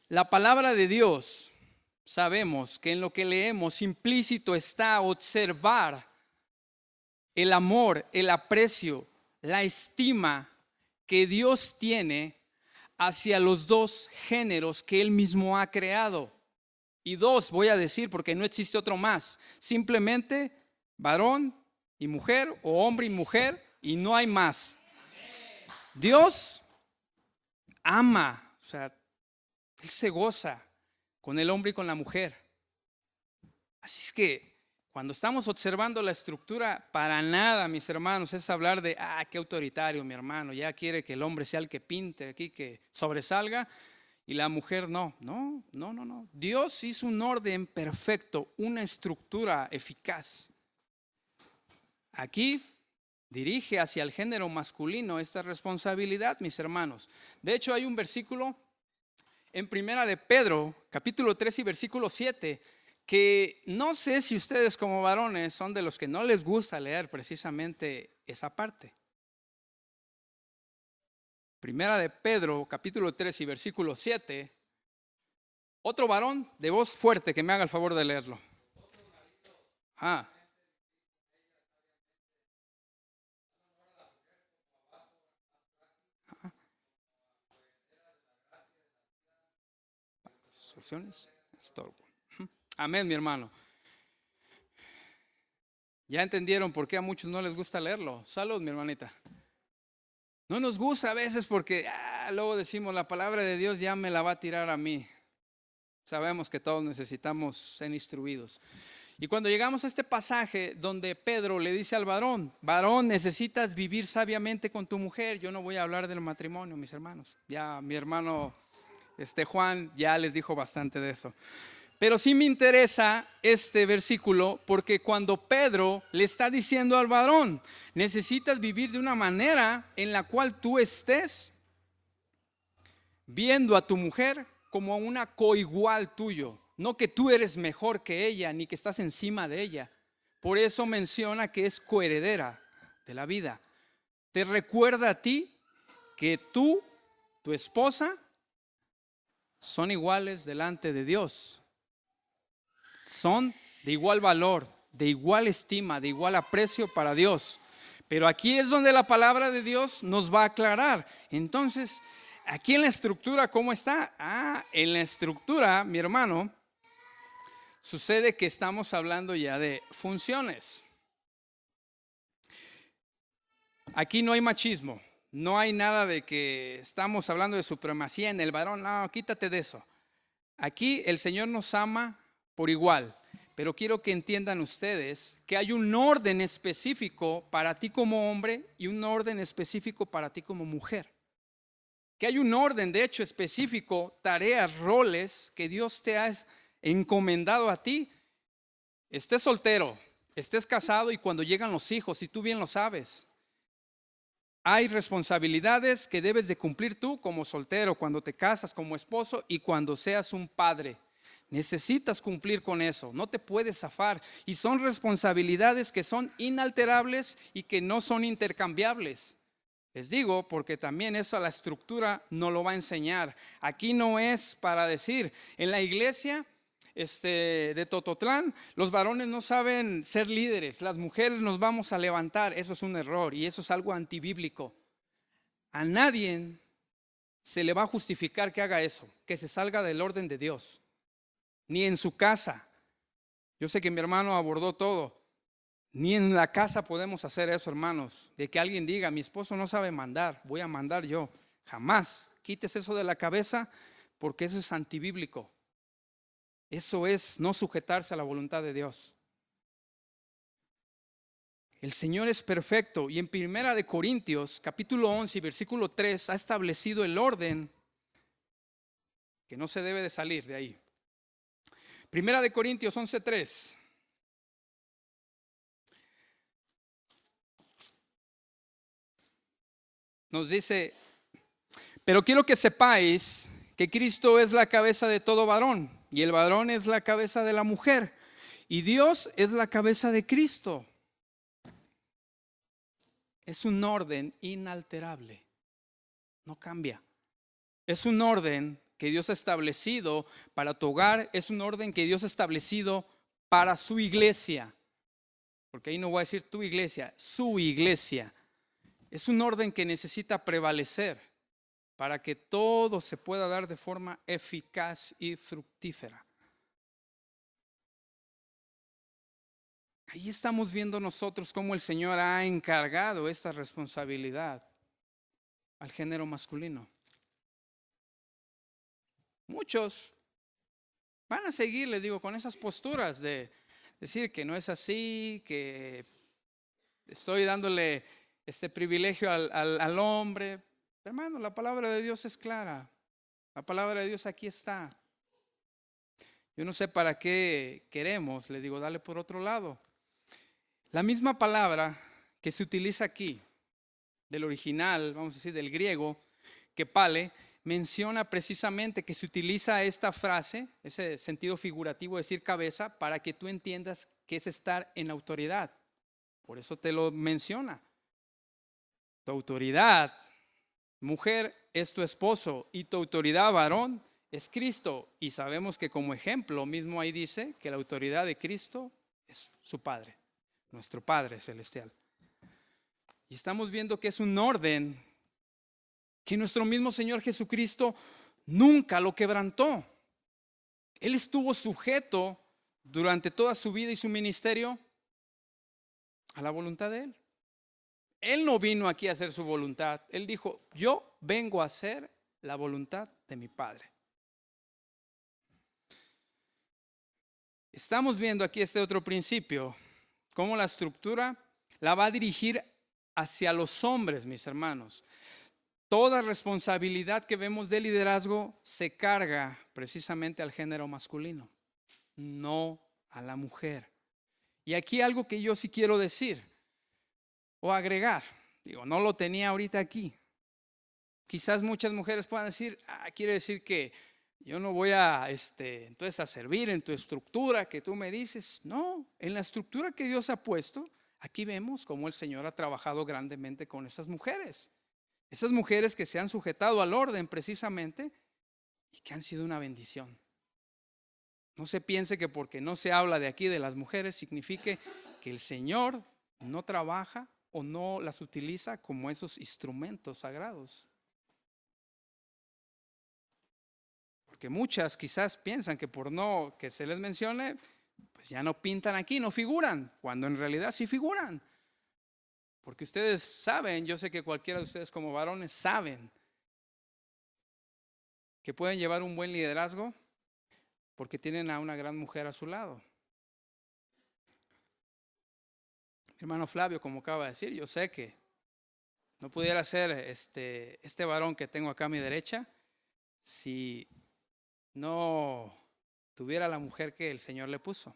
La palabra de Dios, sabemos que en lo que leemos implícito está observar el amor, el aprecio, la estima que Dios tiene hacia los dos géneros que Él mismo ha creado. Y dos voy a decir porque no existe otro más. Simplemente varón y mujer o hombre y mujer y no hay más. Dios ama, o sea, Él se goza con el hombre y con la mujer. Así es que cuando estamos observando la estructura, para nada, mis hermanos, es hablar de, qué autoritario, mi hermano, ya quiere que el hombre sea el que pinte aquí, que sobresalga, y la mujer no. Dios hizo un orden perfecto, una estructura eficaz. Aquí dirige hacia el género masculino esta responsabilidad, mis hermanos. De hecho, hay un versículo en 1 de Pedro, capítulo 3 y versículo 7, que no sé si ustedes como varones son de los que no les gusta leer precisamente esa parte. 1 de Pedro, capítulo 3 y versículo 7. Otro varón de voz fuerte que me haga el favor de leerlo. Soluciones. Amén, mi hermano. Ya entendieron por qué a muchos no les gusta leerlo. Salud, mi hermanita. No nos gusta a veces porque luego decimos, la palabra de Dios ya me la va a tirar a mí. Sabemos que todos necesitamos ser instruidos. Y cuando llegamos a este pasaje donde Pedro le dice al varón, necesitas vivir sabiamente con tu mujer. Yo no voy a hablar del matrimonio, mis hermanos. Ya mi hermano Juan ya les dijo bastante de eso. Pero sí me interesa este versículo porque cuando Pedro le está diciendo al varón, necesitas vivir de una manera en la cual tú estés viendo a tu mujer como a una coigual tuyo. No que tú eres mejor que ella ni que estás encima de ella. Por eso menciona que es coheredera de la vida. Te recuerda a ti que tú, tu esposa, son iguales delante de Dios. Son de igual valor, de igual estima, de igual aprecio para Dios. Pero aquí es donde la palabra de Dios nos va a aclarar. Entonces, aquí en la estructura, ¿cómo está? En la estructura, mi hermano, sucede que estamos hablando ya de funciones. Aquí no hay machismo, no hay nada de que estamos hablando de supremacía en el varón. No, quítate de eso. Aquí el Señor nos ama por igual. Pero quiero que entiendan ustedes que hay un orden específico para ti como hombre y un orden específico para ti como mujer. Que hay un orden, de hecho, específico, tareas, roles que Dios te ha encomendado a ti. Estés soltero, estés casado y cuando llegan los hijos, y tú bien lo sabes. Hay responsabilidades que debes de cumplir tú como soltero, cuando te casas como esposo y cuando seas un padre. Necesitas cumplir con eso, no te puedes zafar. Y son responsabilidades que son inalterables y que no son intercambiables. Les digo porque también eso la estructura no lo va a enseñar. Aquí no es para decir, en la iglesia de Tototlán, los varones no saben ser líderes, las mujeres nos vamos a levantar. Eso es un error y eso es algo antibíblico. A nadie se le va a justificar que haga eso, que se salga del orden de Dios. Ni en su casa. Yo sé que mi hermano abordó todo. Ni en la casa podemos hacer eso, hermanos. De que alguien diga, mi esposo no sabe mandar, voy a mandar yo. Jamás. Quites eso de la cabeza porque eso es antibíblico. Eso es no sujetarse a la voluntad de Dios. El Señor es perfecto y en 1 Corintios capítulo 11 y versículo 3 ha establecido el orden que no se debe de salir de ahí. 1 Corintios 11:3. Nos dice, pero quiero que sepáis que Cristo es la cabeza de todo varón y el varón es la cabeza de la mujer y Dios es la cabeza de Cristo. Es un orden inalterable, no cambia. Es un orden que Dios ha establecido para tu hogar, es un orden que Dios ha establecido para su iglesia. Porque ahí no voy a decir tu iglesia, su iglesia. Es un orden que necesita prevalecer para que todo se pueda dar de forma eficaz y fructífera. Ahí estamos viendo nosotros cómo el Señor ha encargado esta responsabilidad al género masculino. Muchos van a seguir, les digo, con esas posturas de decir que no es así, que estoy dándole este privilegio al hombre. Hermano, la palabra de Dios es clara. La palabra de Dios aquí está. Yo no sé para qué queremos, les digo, dale por otro lado. La misma palabra que se utiliza aquí, del original, vamos a decir, del griego, que pale, menciona precisamente que se utiliza esta frase, ese sentido figurativo de decir cabeza, para que tú entiendas que es estar en autoridad. Por eso te lo menciona. Tu autoridad, mujer, es tu esposo y tu autoridad, varón, es Cristo. Y sabemos que como ejemplo mismo ahí dice que la autoridad de Cristo es su Padre, nuestro Padre celestial. Y estamos viendo que es un orden que nuestro mismo Señor Jesucristo nunca lo quebrantó. Él estuvo sujeto durante toda su vida y su ministerio a la voluntad de Él. Él no vino aquí a hacer su voluntad. Él dijo, yo vengo a hacer la voluntad de mi Padre. Estamos viendo aquí este otro principio, cómo la estructura la va a dirigir hacia los hombres, mis hermanos. Toda responsabilidad que vemos de liderazgo se carga precisamente al género masculino, no a la mujer. Y aquí algo que yo sí quiero decir o agregar, digo, no lo tenía ahorita aquí. Quizás muchas mujeres puedan decir, quiere decir que Yo no voy a, entonces a servir en tu estructura que tú me dices. No, en la estructura que Dios ha puesto, aquí vemos cómo el Señor ha trabajado grandemente con esas mujeres. Esas mujeres que se han sujetado al orden precisamente y que han sido una bendición. No se piense que porque no se habla de aquí de las mujeres signifique que el Señor no trabaja o no las utiliza como esos instrumentos sagrados. Porque muchas quizás piensan que por no que se les mencione, pues ya no pintan aquí, no figuran, cuando en realidad sí figuran. Porque ustedes saben, yo sé que cualquiera de ustedes como varones saben que pueden llevar un buen liderazgo porque tienen a una gran mujer a su lado. Mi hermano Flavio, como acaba de decir, yo sé que no pudiera ser este varón que tengo acá a mi derecha si no tuviera la mujer que el Señor le puso.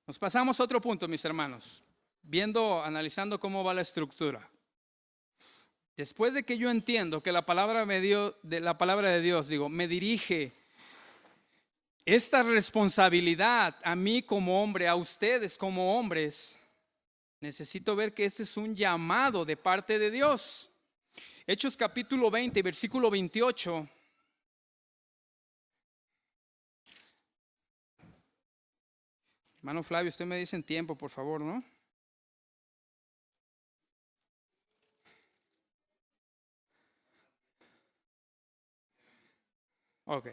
Nos pasamos a otro punto, mis hermanos, analizando cómo va la estructura. Después de que yo entiendo que la palabra de Dios, me dirige esta responsabilidad a mí como hombre, a ustedes como hombres, necesito ver que este es un llamado de parte de Dios. Hechos capítulo 20, versículo 28. Hermano Flavio, usted me dice en tiempo, por favor, ¿no? Ok.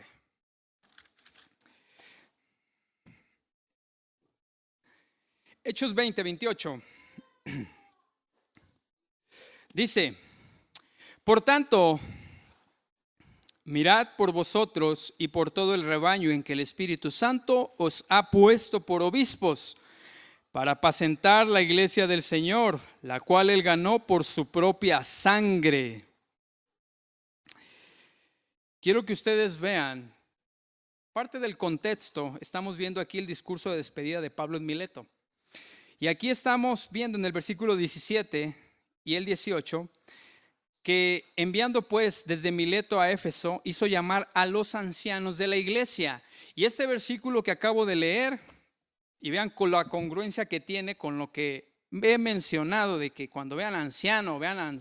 Hechos 20, 28. Dice, por tanto, mirad por vosotros y por todo el rebaño en que el Espíritu Santo os ha puesto por obispos, para apacentar la iglesia del Señor, la cual él ganó por su propia sangre. Quiero que ustedes vean parte del contexto. Estamos viendo aquí el discurso de despedida de Pablo en Mileto. Y aquí estamos viendo en el versículo 17 y el 18 que enviando pues desde Mileto a Éfeso, hizo llamar a los ancianos de la iglesia. Y este versículo que acabo de leer, y vean con la congruencia que tiene con lo que he mencionado, de que cuando vean anciano, vean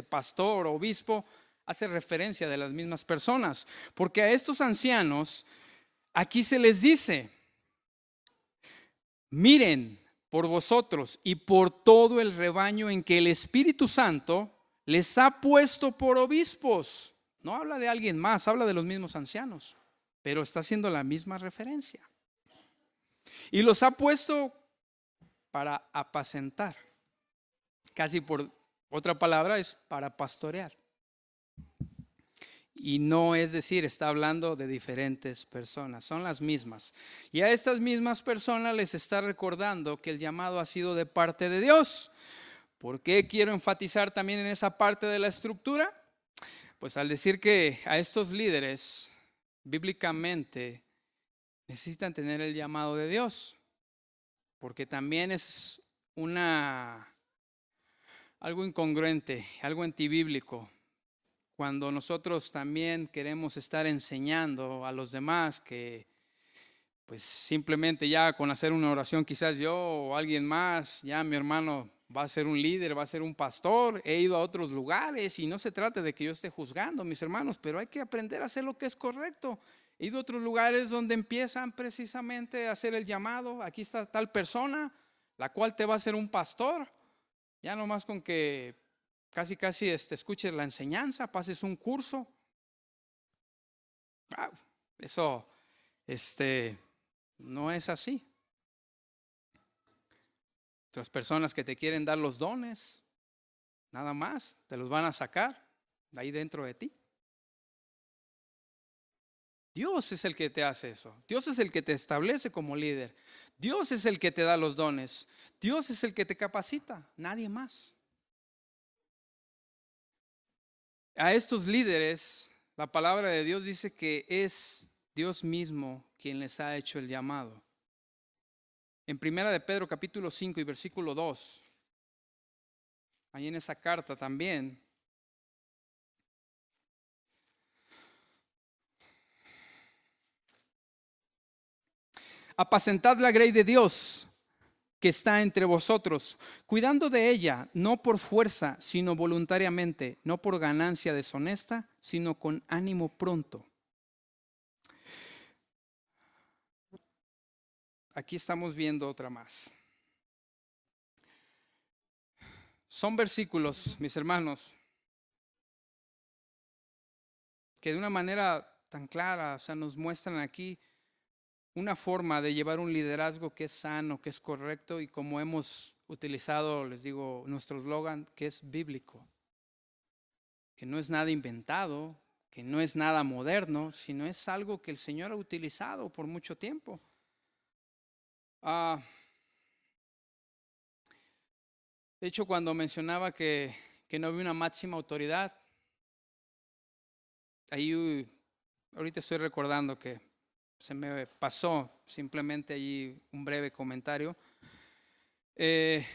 pastor, obispo, hace referencia de las mismas personas. Porque a estos ancianos, aquí se les dice, miren por vosotros y por todo el rebaño en que el Espíritu Santo les ha puesto por obispos. No habla de alguien más, habla de los mismos ancianos, pero está haciendo la misma referencia. Y los ha puesto para apacentar. Casi por otra palabra es para pastorear. Y no es decir, está hablando de diferentes personas, son las mismas. Y a estas mismas personas les está recordando que el llamado ha sido de parte de Dios. ¿Por qué quiero enfatizar también en esa parte de la estructura? Pues al decir que a estos líderes, bíblicamente, necesitan tener el llamado de Dios. Porque también es algo incongruente, algo antibíblico. Cuando nosotros también queremos estar enseñando a los demás que pues simplemente ya con hacer una oración quizás yo o alguien más, ya mi hermano va a ser un líder, va a ser un pastor. He ido a otros lugares y no se trata de que yo esté juzgando, mis hermanos, pero hay que aprender a hacer lo que es correcto. He ido a otros lugares donde empiezan precisamente a hacer el llamado. Aquí está tal persona, la cual te va a ser un pastor. Ya nomás con que casi escuches la enseñanza, pases un curso. Eso no es así. Otras personas que te quieren dar los dones, nada más, te los van a sacar de ahí dentro de ti. Dios es el que te hace eso. Dios es el que te establece como líder. Dios es el que te da los dones. Dios es el que te capacita, nadie más. A estos líderes, la palabra de Dios dice que es Dios mismo quien les ha hecho el llamado. En primera de Pedro capítulo 5 y versículo 2, ahí en esa carta también, apacentad la grey de Dios que está entre vosotros, cuidando de ella, no por fuerza, sino voluntariamente, no por ganancia deshonesta, sino con ánimo pronto. Aquí estamos viendo otra más. Son versículos, mis hermanos, que de una manera tan clara, nos muestran aquí una forma de llevar un liderazgo que es sano, que es correcto, y como hemos utilizado, les digo, nuestro eslogan, que es bíblico, que no es nada inventado, que no es nada moderno, sino es algo que el Señor ha utilizado por mucho tiempo. De hecho, cuando mencionaba que no había una máxima autoridad, ahí ahorita estoy recordando que se me pasó simplemente allí un breve comentario. Esto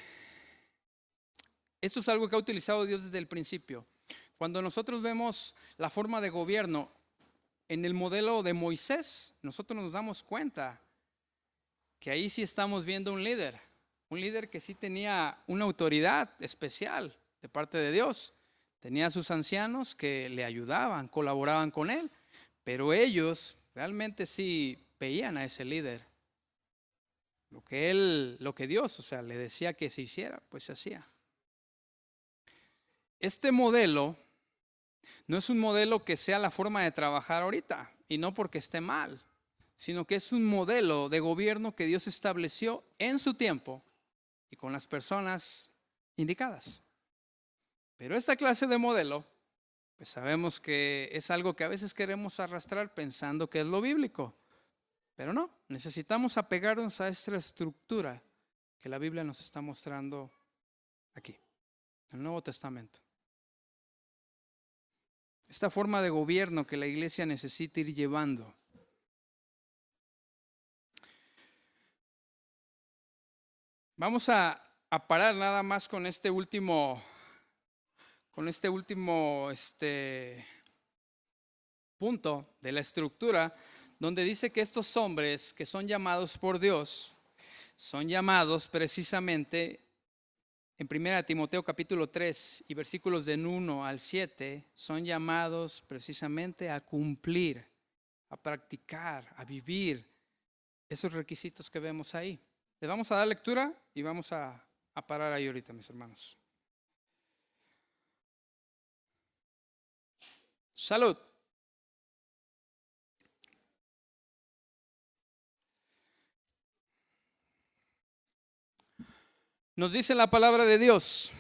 es algo que ha utilizado Dios desde el principio. Cuando nosotros vemos la forma de gobierno en el modelo de Moisés, nosotros nos damos cuenta que ahí sí estamos viendo un líder que sí tenía una autoridad especial de parte de Dios. Tenía a sus ancianos que le ayudaban, colaboraban con él, pero ellos realmente sí veían a ese líder. Lo que Dios, le decía que se hiciera, pues se hacía. Este modelo no es un modelo que sea la forma de trabajar ahorita, y no porque esté mal, sino que es un modelo de gobierno que Dios estableció en su tiempo y con las personas indicadas. Pero esta clase de modelo, pues sabemos que es algo que a veces queremos arrastrar pensando que es lo bíblico. Pero no, necesitamos apegarnos a esta estructura que la Biblia nos está mostrando aquí, en el Nuevo Testamento. Esta forma de gobierno que la iglesia necesita ir llevando. Vamos a parar nada más con este último punto de la estructura, donde dice que estos hombres que son llamados por Dios, son llamados precisamente en 1 Timoteo capítulo 3 y versículos del 1 al 7, son llamados precisamente a cumplir, a practicar, a vivir esos requisitos que vemos ahí. Le vamos a dar lectura y vamos a parar ahí ahorita, mis hermanos. Salud. Nos dice la palabra de Dios,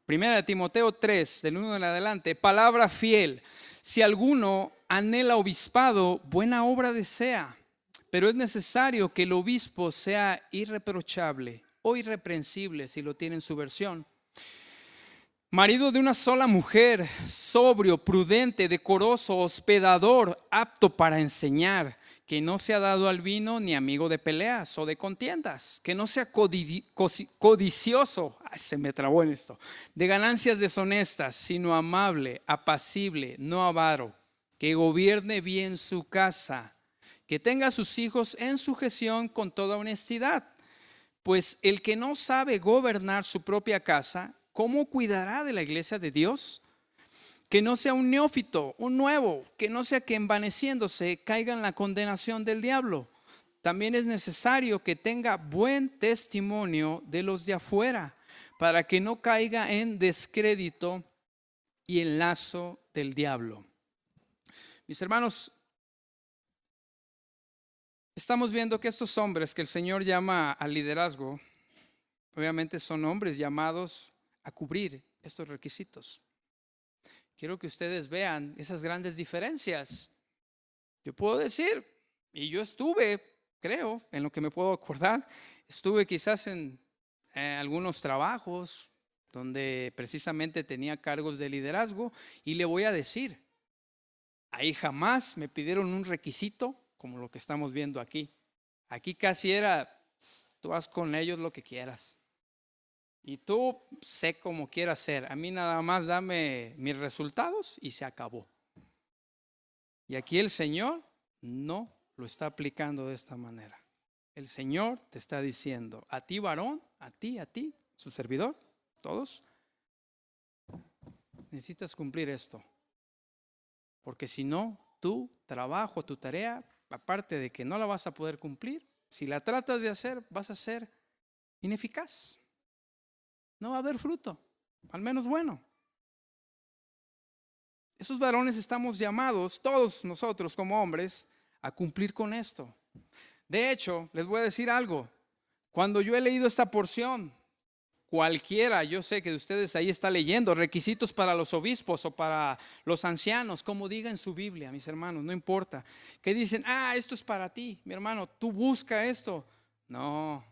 1 Timoteo 3, del 1 en adelante, palabra fiel. Si alguno anhela obispado, buena obra desea, pero es necesario que el obispo sea irreprochable o irreprensible, si lo tiene en su versión. Marido de una sola mujer, sobrio, prudente, decoroso, hospedador, apto para enseñar, que no sea dado al vino ni amigo de peleas o de contiendas, que no sea codicioso, se me trabó en esto, de ganancias deshonestas, sino amable, apacible, no avaro, que gobierne bien su casa, que tenga a sus hijos en sujeción con toda honestidad. Pues el que no sabe gobernar su propia casa, ¿cómo cuidará de la iglesia de Dios? Que no sea un neófito, un nuevo, que no sea que envaneciéndose caiga en la condenación del diablo. También es necesario que tenga buen testimonio de los de afuera, para que no caiga en descrédito y en lazo del diablo. Mis hermanos, estamos viendo que estos hombres que el Señor llama al liderazgo, obviamente son hombres llamados a cubrir estos requisitos. Quiero que ustedes vean esas grandes diferencias. Yo puedo decir, y yo estuve, creo, en lo que me puedo acordar, estuve quizás en algunos trabajos donde precisamente tenía cargos de liderazgo, y le voy a decir, ahí jamás me pidieron un requisito como lo que estamos viendo aquí. Aquí casi era, tú haz con ellos lo que quieras. Y tú sé como quieras ser. A mí nada más dame mis resultados y se acabó. Y aquí el Señor no lo está aplicando de esta manera. el Señor te está diciendo, a ti varón, a ti, su servidor, todos, necesitas cumplir esto. Porque si no, tu trabajo, tu tarea, aparte de que no la vas a poder cumplir, si la tratas de hacer, vas a ser ineficaz. No va a haber fruto, al menos bueno. Esos varones estamos llamados, todos nosotros como hombres, a cumplir con esto. De hecho, les voy a decir algo. Cuando yo he leído esta porción, cualquiera, yo sé que de ustedes ahí está leyendo requisitos para los obispos o para los ancianos, como diga en su Biblia, mis hermanos, no importa. Que dicen, esto es para ti, mi hermano, tú busca esto. No,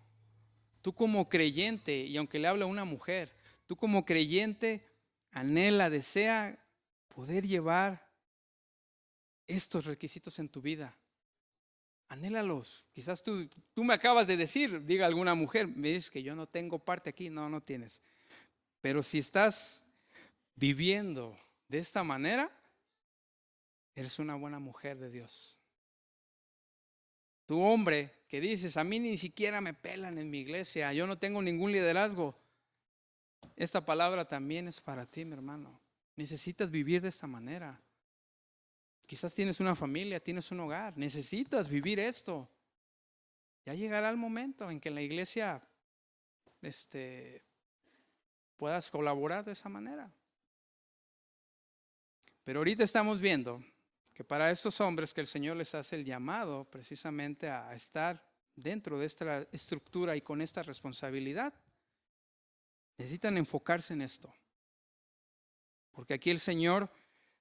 tú como creyente, y aunque le habla a una mujer, tú como creyente anhela, desea poder llevar estos requisitos en tu vida. Anhélalos. Quizás tú me acabas de decir, diga alguna mujer, me dices que yo no tengo parte aquí. No, no tienes. Pero si estás viviendo de esta manera, eres una buena mujer de Dios. Tu hombre que dices, a mí ni siquiera me pelan en mi iglesia, yo no tengo ningún liderazgo. Esta palabra también es para ti, mi hermano. Necesitas vivir de esta manera. Quizás tienes una familia, tienes un hogar, necesitas vivir esto. Ya llegará el momento en que en la iglesia puedas colaborar de esa manera. Pero ahorita estamos viendo que para estos hombres que el Señor les hace el llamado precisamente a estar dentro de esta estructura y con esta responsabilidad, necesitan enfocarse en esto. Porque aquí el Señor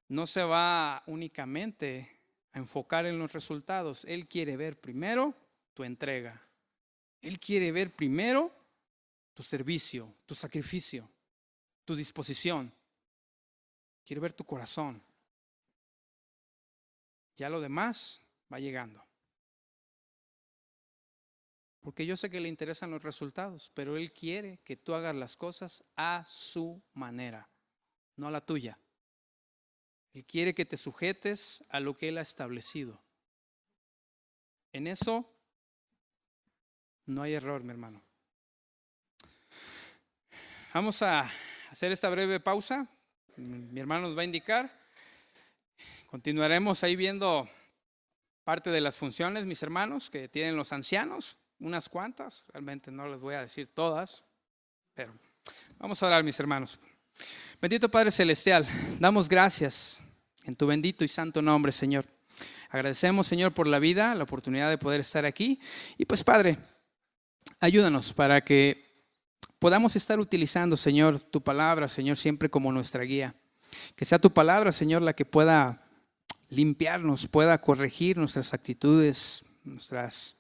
no se va únicamente a enfocar en los resultados. Él quiere ver primero tu entrega. Él quiere ver primero tu servicio, tu sacrificio, tu disposición. Quiere ver tu corazón. Ya lo demás va llegando. Porque yo sé que le interesan los resultados, pero Él quiere que tú hagas las cosas a su manera, no a la tuya. Él quiere que te sujetes a lo que Él ha establecido. En eso no hay error, mi hermano. Vamos a hacer esta breve pausa. Mi hermano nos va a indicar. Continuaremos ahí viendo parte de las funciones, mis hermanos, que tienen los ancianos. Unas cuantas, realmente no les voy a decir todas, pero vamos a orar, mis hermanos. Bendito Padre Celestial, damos gracias en tu bendito y santo nombre, Señor. Agradecemos, Señor, por la vida, la oportunidad de poder estar aquí. Y pues, Padre, ayúdanos para que podamos estar utilizando, Señor, tu palabra, Señor, siempre como nuestra guía. Que sea tu palabra, Señor, la que pueda limpiarnos, pueda corregir nuestras actitudes, nuestras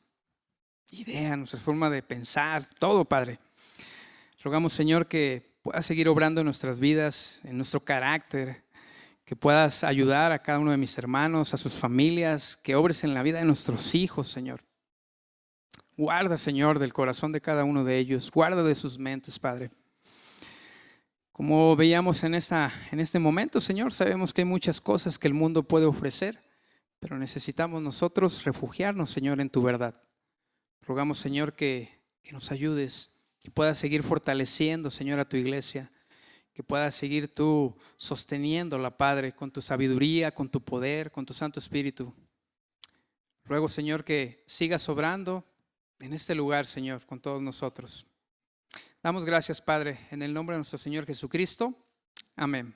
ideas, nuestra forma de pensar, todo, Padre. Rogamos, Señor, que puedas seguir obrando en nuestras vidas, en nuestro carácter, que puedas ayudar a cada uno de mis hermanos, a sus familias, que obres en la vida de nuestros hijos, Señor. Guarda, Señor, del corazón de cada uno de ellos, guarda de sus mentes, Padre. Como veíamos en este momento, Señor, sabemos que hay muchas cosas que el mundo puede ofrecer, pero necesitamos nosotros refugiarnos, Señor, en tu verdad. Rogamos, Señor, que nos ayudes, que puedas seguir fortaleciendo, Señor, a tu iglesia, que puedas seguir tú sosteniéndola, Padre, con tu sabiduría, con tu poder, con tu Santo Espíritu. Ruego, Señor, que sigas obrando en este lugar, Señor, con todos nosotros. Damos gracias, Padre, en el nombre de nuestro Señor Jesucristo. Amén.